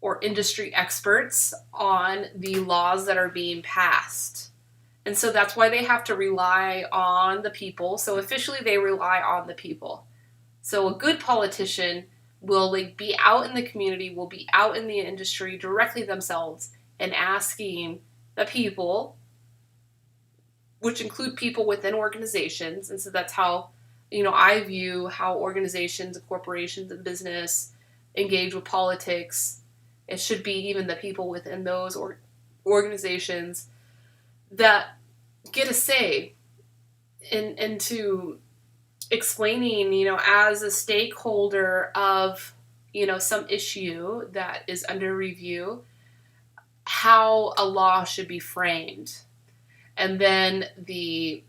or industry experts on the laws that are being passed. And so that's why they have to rely on the people. So officially they rely on the people. So a good politician will be out in the community, will be out in the industry directly themselves and asking the people, which include people within organizations. And so that's how I view how organizations, corporations, and business engage with politics. It should be even the people within those organizations that get a say into explaining, as a stakeholder of, some issue that is under review, how a law should be framed. And then the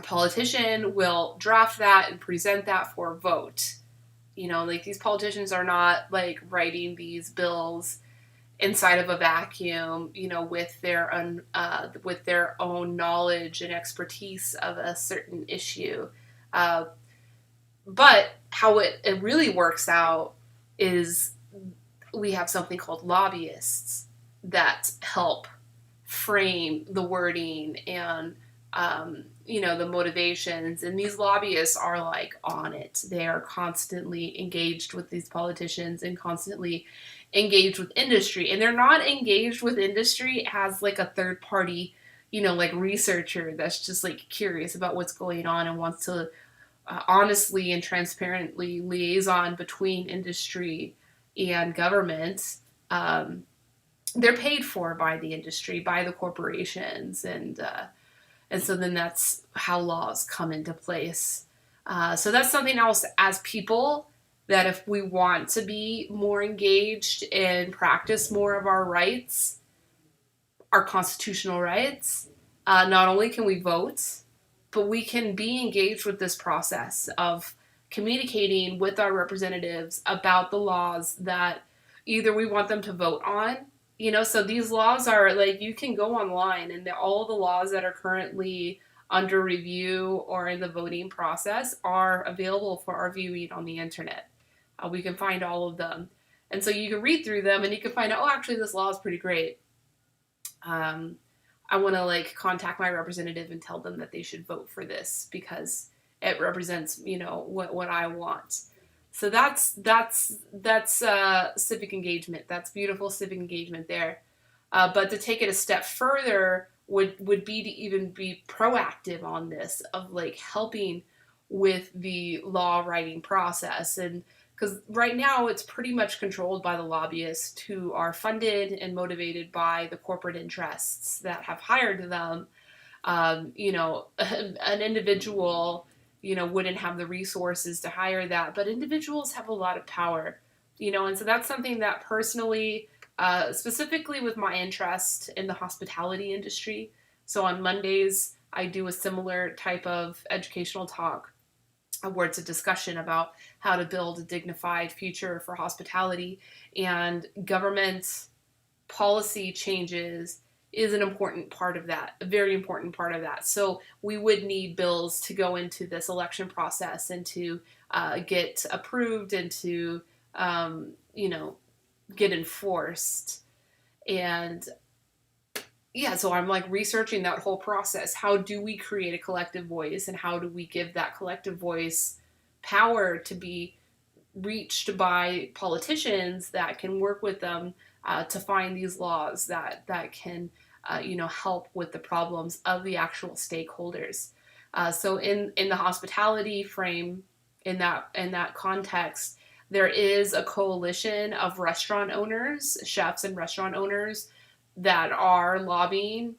politician will draft that and present that for a vote. These politicians are not writing these bills inside of a vacuum, with their own knowledge and expertise of a certain issue. But how it really works out is we have something called lobbyists that help frame the wording and the motivations, and these lobbyists are on it. They are constantly engaged with these politicians and constantly engaged with industry, and they're not engaged with industry as a third party researcher that's just curious about what's going on and wants to honestly and transparently liaison between industry and government. They're paid for by the industry, by the corporations, and so then that's how laws come into place. So that's something else as people, that if we want to be more engaged and practice more of our rights, our constitutional rights, not only can we vote, but we can be engaged with this process of communicating with our representatives about the laws that either we want them to vote on. So these laws are you can go online and all the laws that are currently under review or in the voting process are available for our viewing on the internet. We can find all of them. And so you can read through them and you can find out, actually this law is pretty great. I want to contact my representative and tell them that they should vote for this because it represents, what I want. So that's civic engagement. That's beautiful civic engagement there. But to take it a step further would be to even be proactive on this, of helping with the law writing process. And because right now it's pretty much controlled by the lobbyists who are funded and motivated by the corporate interests that have hired them. An individual wouldn't have the resources to hire that, but individuals have a lot of power, and so that's something that personally, specifically with my interest in the hospitality industry. So on Mondays, I do a similar type of educational talk where it's a discussion about how to build a dignified future for hospitality, and government policy changes is an important part of that, a very important part of that. So we would need bills to go into this election process and to get approved and to, get enforced. And yeah, so I'm like researching that whole process. How do we create a collective voice, and how do we give that collective voice power to be reached by politicians that can work with them to find these laws that can help with the problems of the actual stakeholders. So in the hospitality frame, in that context, there is a coalition of restaurant owners, chefs and restaurant owners that are lobbying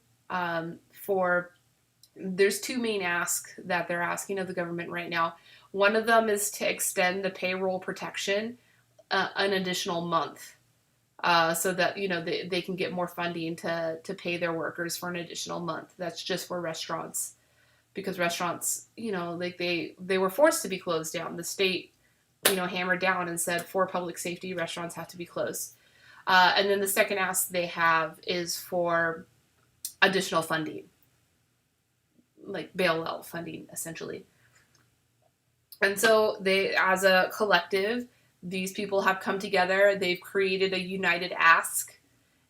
for. There's two main asks that they're asking of the government right now. One of them is to extend the payroll protection an additional month, so that they can get more funding to pay their workers for an additional month. That's just for restaurants, because restaurants, like they were forced to be closed down. The state, hammered down and said for public safety, restaurants have to be closed. And then the second ask they have is for additional funding, like bailout funding, essentially. And so they, as a collective, these people have come together. They've created a united ask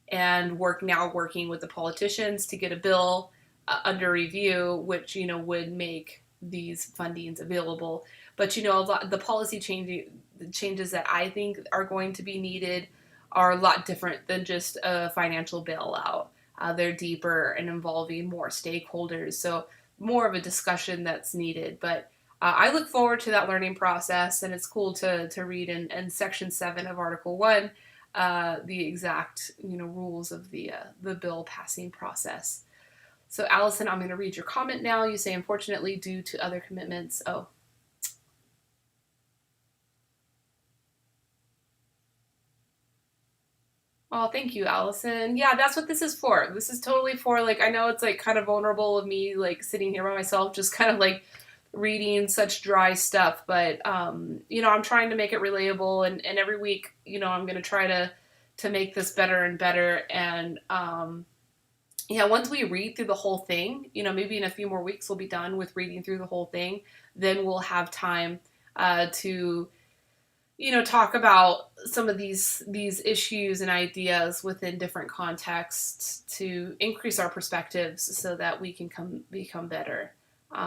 and working with the politicians to get a bill under review, which, would make these fundings available. But, a lot, the policy changes that I think are going to be needed are a lot different than just a financial bailout. They're deeper and involving more stakeholders. So more of a discussion that's needed. But I look forward to that learning process, and it's cool to read in Section 7 of Article 1 the exact rules of the bill passing process. So Allison, I'm going to read your comment now. You say, unfortunately, due to other commitments. Oh, thank you, Allison. Yeah, that's what this is for. This is totally for, I know it's kind of vulnerable of me, sitting here by myself, just kind of reading such dry stuff, but I'm trying to make it relatable, and every week, I'm going to try to make this better and better. And once we read through the whole thing, maybe in a few more weeks we'll be done with reading through the whole thing. Then we'll have time to talk about some of these issues and ideas within different contexts to increase our perspectives so that we can become better.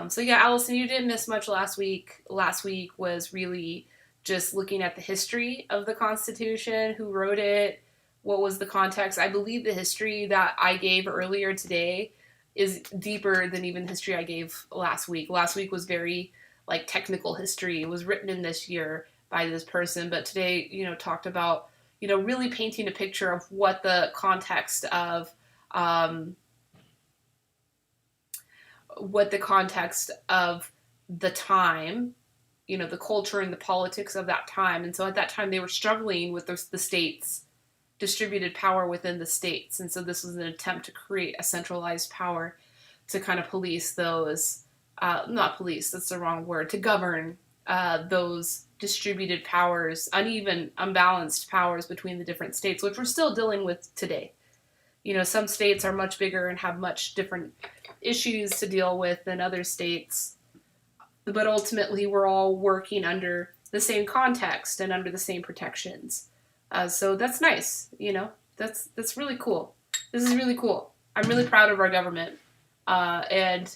So yeah, Allison, you didn't miss much last week. Last week was really just looking at the history of the Constitution, who wrote it, what was the context. I believe the history that I gave earlier today is deeper than even the history I gave last week. Last week was very technical history. It was written in this year by this person, but today, talked about, really painting a picture of what the context of the time, the culture and the politics of that time. And so at that time they were struggling with the states, distributed power within the states. And so this was an attempt to create a centralized power to kind of police those, not police, that's the wrong word, to govern those distributed powers, uneven, unbalanced powers between the different states, which we're still dealing with today. Some states are much bigger and have much different issues to deal with than other states, but ultimately we're all working under the same context and under the same protections. So that's nice, that's really cool. This is really cool. I'm really proud of our government, and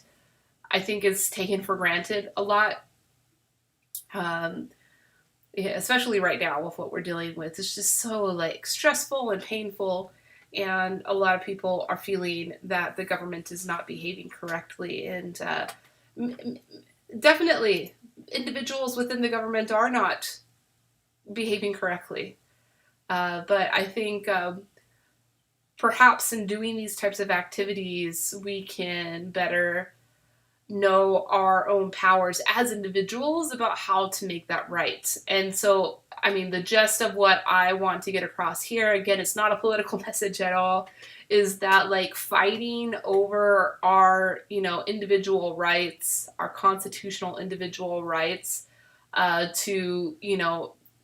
I think it's taken for granted a lot, especially right now with what we're dealing with. It's just so stressful and painful. And a lot of people are feeling that the government is not behaving correctly. And definitely, individuals within the government are not behaving correctly. But I think perhaps in doing these types of activities, we can better know our own powers as individuals about how to make that right. And so I mean, the gist of what I want to get across here, again, it's not a political message at all, is that like fighting over our, individual rights, our constitutional individual rights, to,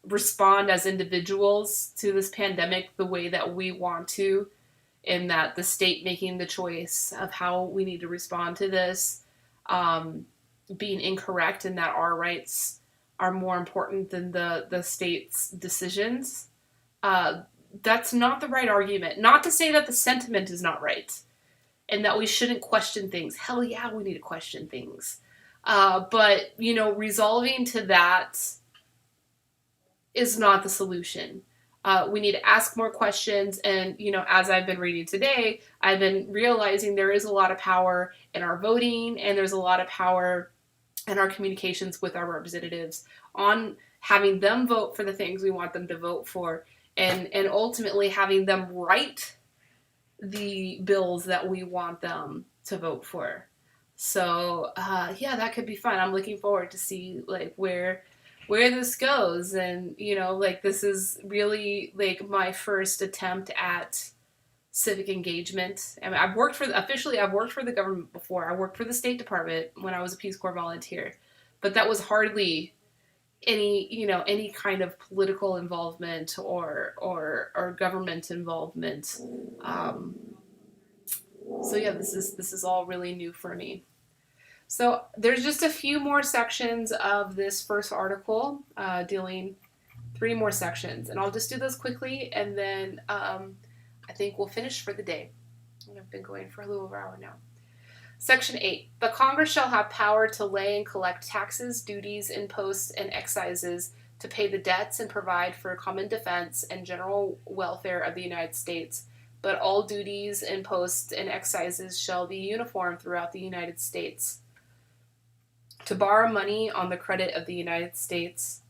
respond as individuals to this pandemic the way that we want to, in that the state making the choice of how we need to respond to this, being incorrect, and that our rights are more important than the state's decisions. That's not the right argument. Not to say that the sentiment is not right and that we shouldn't question things. Hell yeah, we need to question things. But, resolving to that is not the solution. We need to ask more questions. And, as I've been reading today, I've been realizing there is a lot of power in our voting, and there's a lot of power in our communications with our representatives on having them vote for the things we want them to vote for, and ultimately having them write the bills that we want them to vote for. So, yeah, that could be fun. I'm looking forward to see like where this goes. And, this is really like my first attempt at civic engagement. I mean, I've worked for the government before. I worked for the State Department when I was a Peace Corps volunteer, but that was hardly any kind of political involvement or government involvement. So yeah, this is all really new for me. So there's just a few more sections of this first article, dealing 3 more sections, and I'll just do those quickly, and then I think we'll finish for the day. And I've been going for a little over an hour now. Section 8. The Congress shall have power to lay and collect taxes, duties, imposts, and excises to pay the debts and provide for common defense and general welfare of the United States. But all duties, imposts, and excises shall be uniform throughout the United States. To borrow money on the credit of the United States.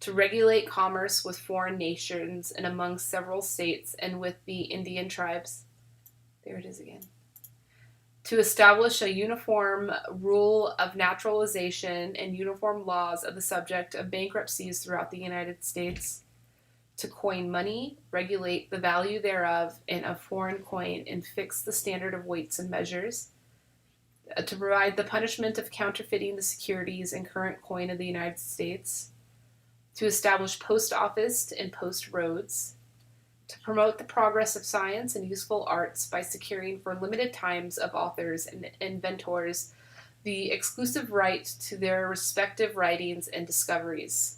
To regulate commerce with foreign nations and among several states and with the Indian tribes. There it is again. To establish a uniform rule of naturalization and uniform laws of the subject of bankruptcies throughout the United States. To coin money, regulate the value thereof and of foreign coin, and fix the standard of weights and measures. To provide the punishment of counterfeiting the securities and current coin of the United States. To establish post office and post roads. To promote the progress of science and useful arts by securing for limited times of authors and inventors the exclusive right to their respective writings and discoveries.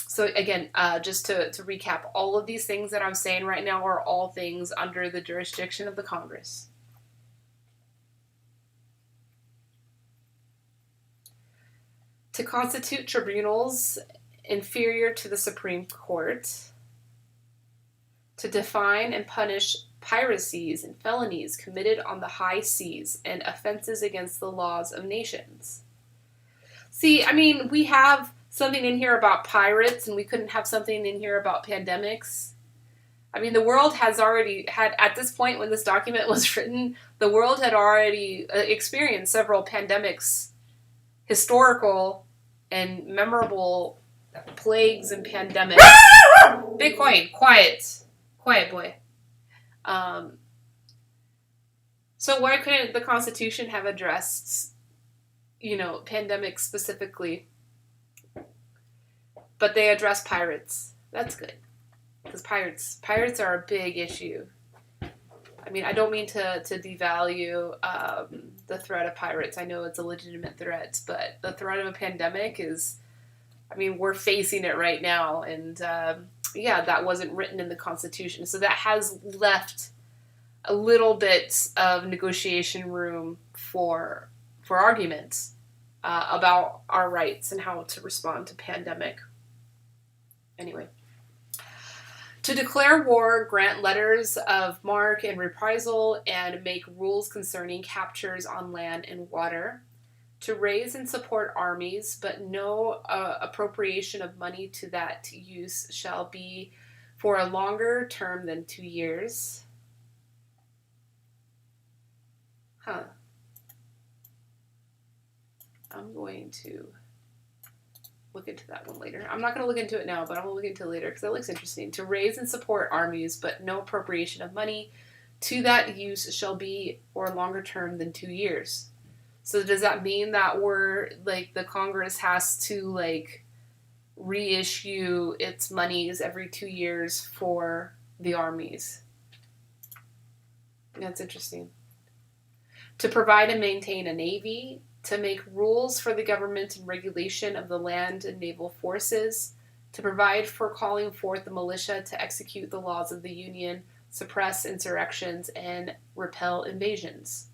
So again, just to recap, all of these things that I'm saying right now are all things under the jurisdiction of the Congress. To constitute tribunals inferior to the Supreme Court. To define and punish piracies and felonies committed on the high seas and offenses against the laws of nations. See, I mean, we have something in here about pirates, and we couldn't have something in here about pandemics. I mean, the world has already had, at this point when this document was written, the world had already experienced several pandemics, historical and memorable plagues and pandemics. Bitcoin, quiet boy. So why couldn't the Constitution have addressed, pandemics specifically? But they address pirates. That's good. Because pirates are a big issue. I mean, I don't mean to devalue the threat of pirates. I know it's a legitimate threat, but the threat of a pandemic is, I mean, we're facing it right now. And yeah, that wasn't written in the Constitution. So that has left a little bit of negotiation room for arguments about our rights and how to respond to pandemic. Anyway. To declare war, grant letters of marque and reprisal, and make rules concerning captures on land and water. To raise and support armies, but no appropriation of money to that use shall be for a longer term than 2 years. I'm going to look into that one later. I'm not going to look into it now, but I'm going to look into it later because that looks interesting. To raise and support armies, but no appropriation of money to that use shall be for a longer term than 2 years. So does that mean that we're like the Congress has to like reissue its monies every 2 years for the armies? That's interesting. To provide and maintain a navy, to make rules for the government and regulation of the land and naval forces, to provide for calling forth the militia to execute the laws of the Union, suppress insurrections, and repel invasions.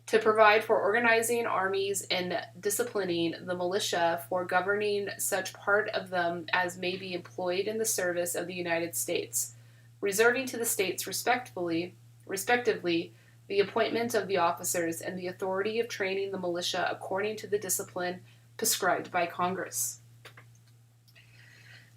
To provide for organizing armies and disciplining the militia, for governing such part of them as may be employed in the service of the United States, reserving to the states respectively, the appointment of the officers and the authority of training the militia according to the discipline prescribed by Congress.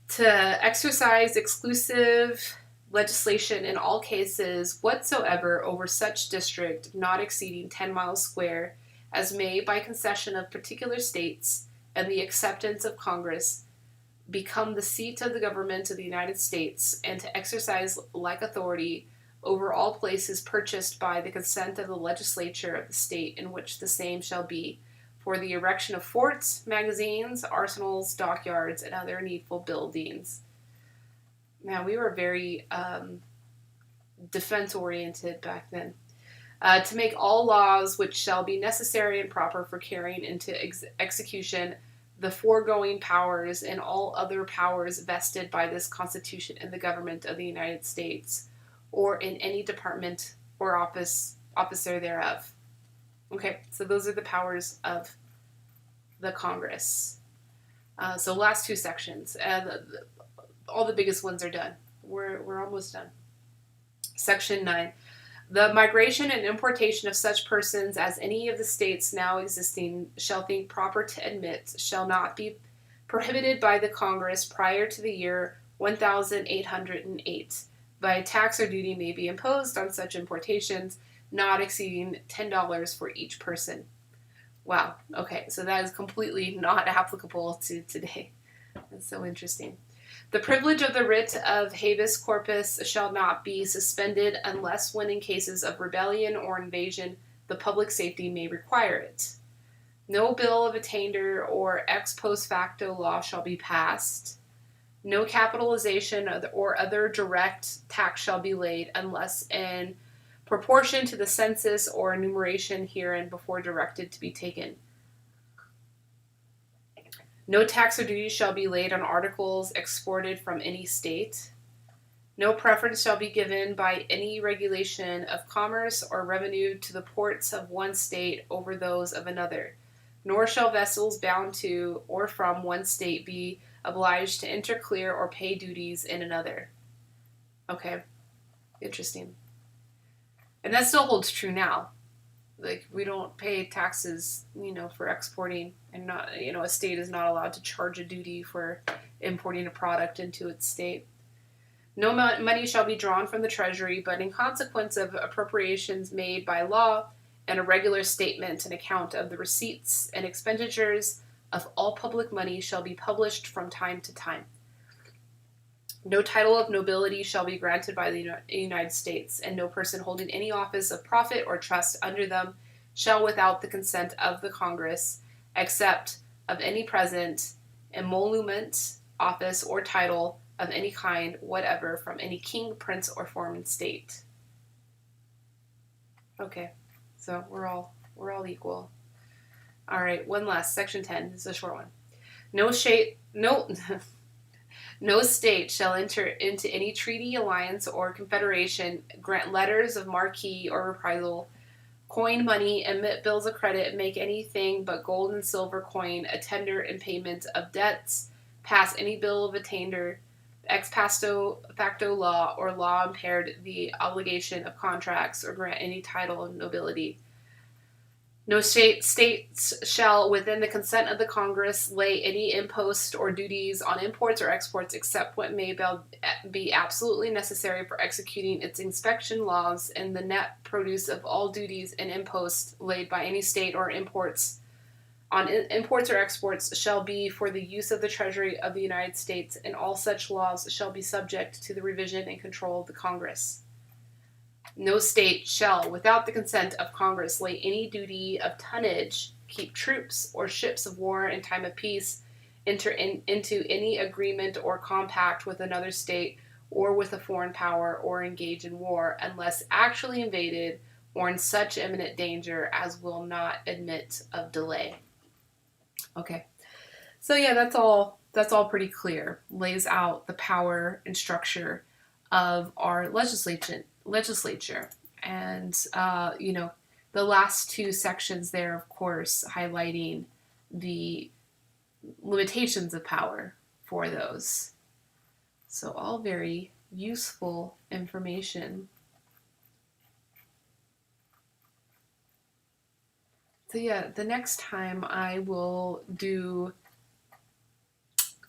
To exercise exclusive legislation in all cases whatsoever over such district not exceeding 10 miles square as may, by concession of particular states and the acceptance of Congress, become the seat of the government of the United States, and to exercise like authority over all places purchased by the consent of the legislature of the state in which the same shall be, for the erection of forts, magazines, arsenals, dockyards, and other needful buildings. Man, we were very defense-oriented back then. To make all laws which shall be necessary and proper for carrying into execution the foregoing powers and all other powers vested by this Constitution in the government of the United States, or in any department or officer thereof. Okay, so those are the powers of the Congress. So last two sections. All the biggest ones are done. We're almost done. Section 9. The migration and importation of such persons as any of the states now existing shall think proper to admit shall not be prohibited by the Congress prior to the year 1808. By tax or duty may be imposed on such importations, not exceeding $10 for each person. Wow. Okay, so that is completely not applicable to today. That's so interesting. The privilege of the writ of habeas corpus shall not be suspended unless when in cases of rebellion or invasion the public safety may require it. No bill of attainder or ex post facto law shall be passed. No capitalization or other direct tax shall be laid unless in proportion to the census or enumeration herein before directed to be taken. No tax or duty shall be laid on articles exported from any state. No preference shall be given by any regulation of commerce or revenue to the ports of one state over those of another. Nor shall vessels bound to or from one state be obliged to enter, clear, or pay duties in another. Okay, interesting. And that still holds true now. Like, we don't pay taxes, for exporting, and not, a state is not allowed to charge a duty for importing a product into its state. No money shall be drawn from the treasury, but in consequence of appropriations made by law and a regular statement and account of the receipts and expenditures of all public money shall be published from time to time. No title of nobility shall be granted by the United States, and no person holding any office of profit or trust under them shall, without the consent of the Congress, accept of any present emolument, office, or title of any kind whatever from any king, prince, or foreign state. Okay, so we're all equal. All right, one last, section 10. This is a short one. No state shall enter into any treaty, alliance, or confederation, grant letters of marque or reprisal, coin money, emit bills of credit, make anything but gold and silver coin a tender in payment of debts, pass any bill of attainder, ex facto law, or law impaired the obligation of contracts, or grant any title of nobility. No states shall, within the consent of the Congress, lay any impost or duties on imports or exports except what may be absolutely necessary for executing its inspection laws, and the net produce of all duties and imposts laid by any state or imports on imports or exports shall be for the use of the Treasury of the United States, and all such laws shall be subject to the revision and control of the Congress. No state shall, without the consent of Congress, lay any duty of tonnage, keep troops or ships of war in time of peace, enter into any agreement or compact with another state or with a foreign power, or engage in war, unless actually invaded or in such imminent danger as will not admit of delay. Okay, so yeah, that's all pretty clear. Lays out the power and structure of our legislature. And the last two sections there, of course, highlighting the limitations of power for those. So all very useful information. So yeah, the next time I will do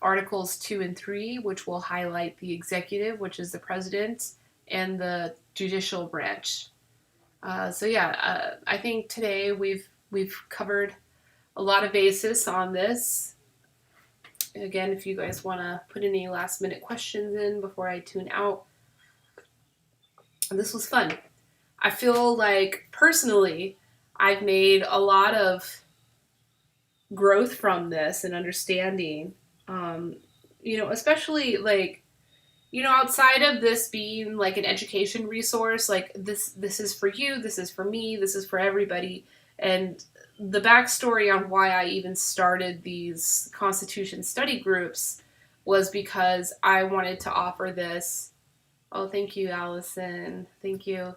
Articles 2 and 3, which will highlight the executive, which is the president, and the judicial branch. I think today we've covered a lot of basis on this. Again, if you guys want to put any last minute questions in before I tune out. This was fun. I feel like personally I've made a lot of growth from this and understanding, especially outside of this being like an education resource, like this is for you, this is for me, this is for everybody. And the backstory on why I even started these Constitution study groups was because I wanted to offer this. Oh, thank you, Allison. Thank you.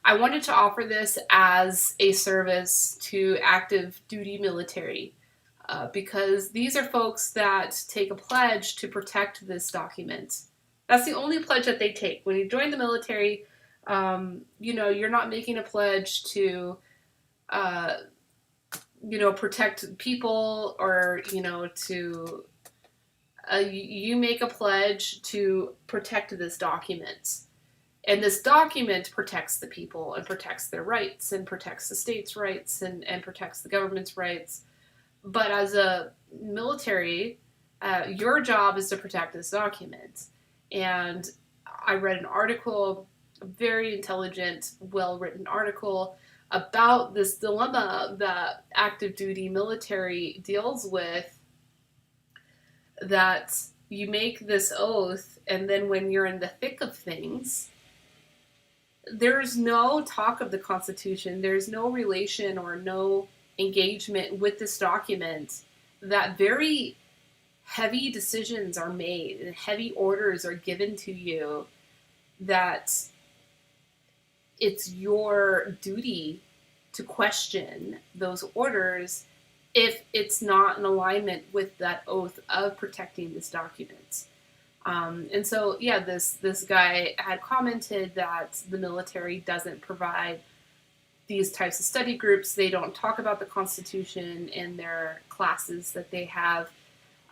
I wanted to offer this as a service to active duty military, because these are folks that take a pledge to protect this document. That's the only pledge that they take. When you join the military, you're not making a pledge to, protect people or, you make a pledge to protect this document. And this document protects the people and protects their rights and protects the state's rights and protects the government's rights. But as a military, your job is to protect this document. And I read an article, a very intelligent, well-written article about this dilemma that active duty military deals with, that you make this oath, and then when you're in the thick of things, there's no talk of the Constitution, there's no relation or no engagement with this document, that very heavy decisions are made and heavy orders are given to you, that it's your duty to question those orders if it's not in alignment with that oath of protecting this document. And so, yeah, this guy had commented that the military doesn't provide these types of study groups. They don't talk about the Constitution in their classes that they have,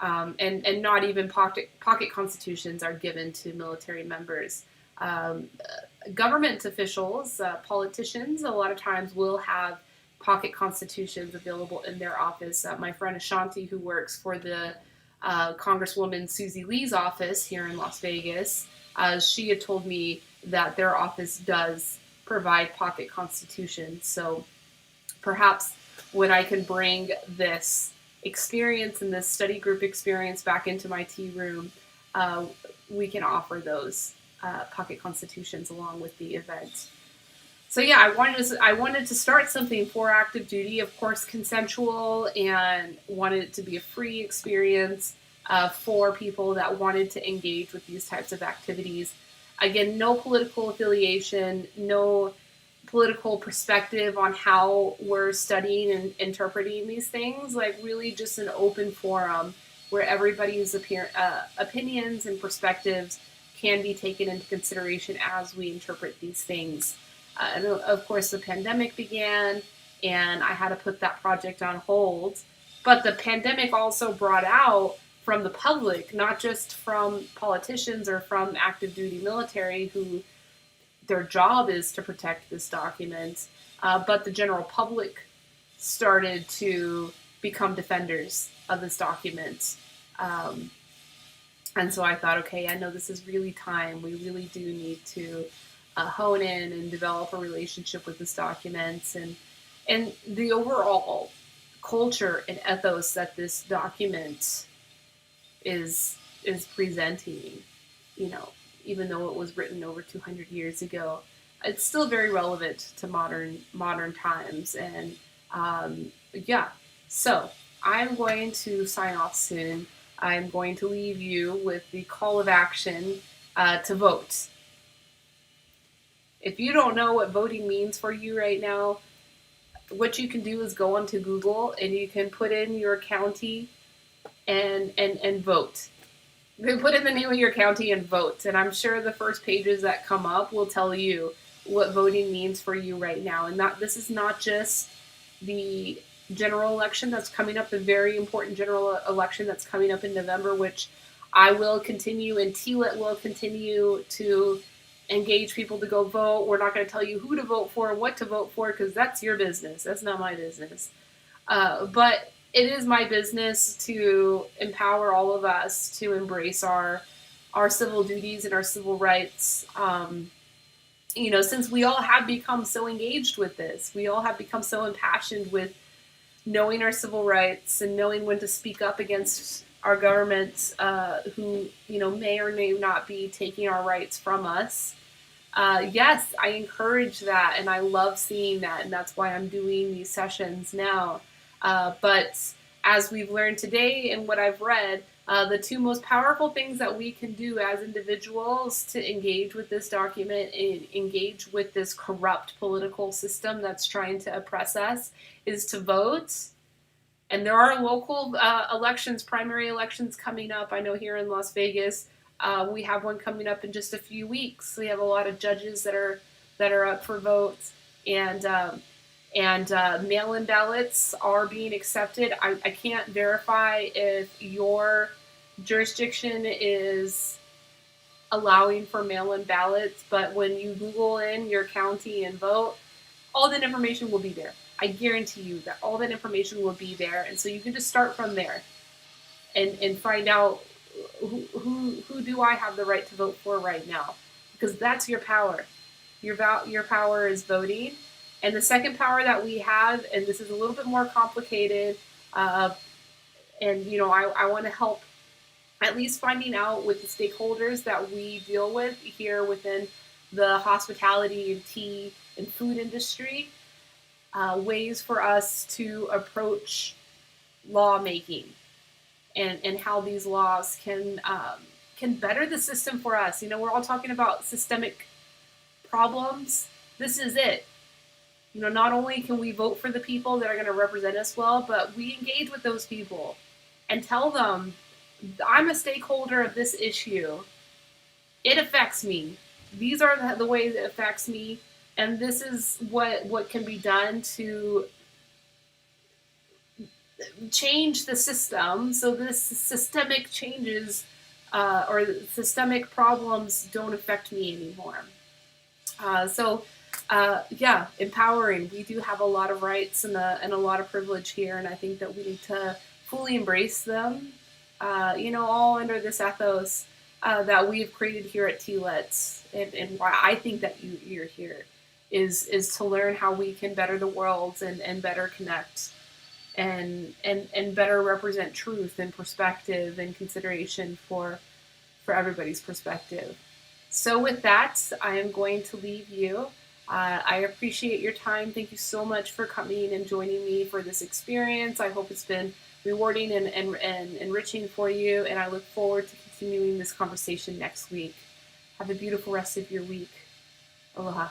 and not even pocket constitutions are given to military members. Government officials, politicians, a lot of times will have pocket constitutions available in their office. My friend Ashanti, who works for the Congresswoman Susie Lee's office here in Las Vegas, she had told me that their office does provide pocket constitutions. So perhaps when I can bring this experience and this study group experience back into my tea room, we can offer those pocket constitutions along with the event. So yeah, I wanted to start something for active duty, of course consensual, and wanted it to be a free experience for people that wanted to engage with these types of activities. Again, no political affiliation, no political perspective on how we're studying and interpreting these things, like really just an open forum where everybody's opinions and perspectives can be taken into consideration as we interpret these things. And of course, the pandemic began, and I had to put that project on hold. But the pandemic also brought out from the public, not just from politicians or from active duty military who their job is to protect this document, but the general public started to become defenders of this document. And so I thought, okay, I know this is really time. We really do need to hone in and develop a relationship with this document, and the overall culture and ethos that this document is presenting. You know, even though it was written over 200 years ago, it's still very relevant to modern times. And yeah, so I'm going to sign off soon. I'm going to leave you with the call of action to vote. If you don't know what voting means for you right now, what you can do is go onto Google and you can put in your county and vote. You can put in the name of your county and vote. And I'm sure the first pages that come up will tell you what voting means for you right now. And this is not just the general election that's coming up, the very important general election that's coming up in November, which I will continue, and TLET will continue to engage people to go vote. We're not going to tell you who to vote for and what to vote for, because that's your business. That's not my business. But it is my business to empower all of us to embrace our civil duties and our civil rights. Since we all have become so engaged with this, we all have become so impassioned with knowing our civil rights and knowing when to speak up against our governments who, may or may not be taking our rights from us. Yes, I encourage that, and I love seeing that, and that's why I'm doing these sessions now. But as we've learned today and what I've read, the two most powerful things that we can do as individuals to engage with this document and engage with this corrupt political system that's trying to oppress us is to vote. And there are local elections, primary elections coming up. I know here in Las Vegas, we have one coming up in just a few weeks. We have a lot of judges that are up for votes, and mail-in ballots are being accepted. I can't verify if your jurisdiction is allowing for mail-in ballots, but when you Google in your county and vote, all that information will be there. I guarantee you that all that information will be there, and so you can just start from there and find out who do I have the right to vote for right now, because that's your power. Your power is voting. And the second power that we have, and this is a little bit more complicated, and I want to help at least finding out with the stakeholders that we deal with here within the hospitality and tea and food industry, ways for us to approach lawmaking and how these laws can better the system for us. We're all talking about systemic problems. This is it. Not only can we vote for the people that are going to represent us well, but we engage with those people and tell them, I'm a stakeholder of this issue. It affects me. These are the ways it affects me, and this is what can be done to change the system so this systemic changes or systemic problems don't affect me anymore. Empowering. We do have a lot of rights and a lot of privilege here, and I think that we need to fully embrace them, all under this ethos that we've created here at TLETS, and why I think that you're here is to learn how we can better the world and better connect and better represent truth and perspective and consideration for everybody's perspective. So with that, I am going to leave you. I appreciate your time. Thank you so much for coming and joining me for this experience. I hope it's been rewarding and enriching for you, and I look forward to continuing this conversation next week. Have a beautiful rest of your week. Aloha.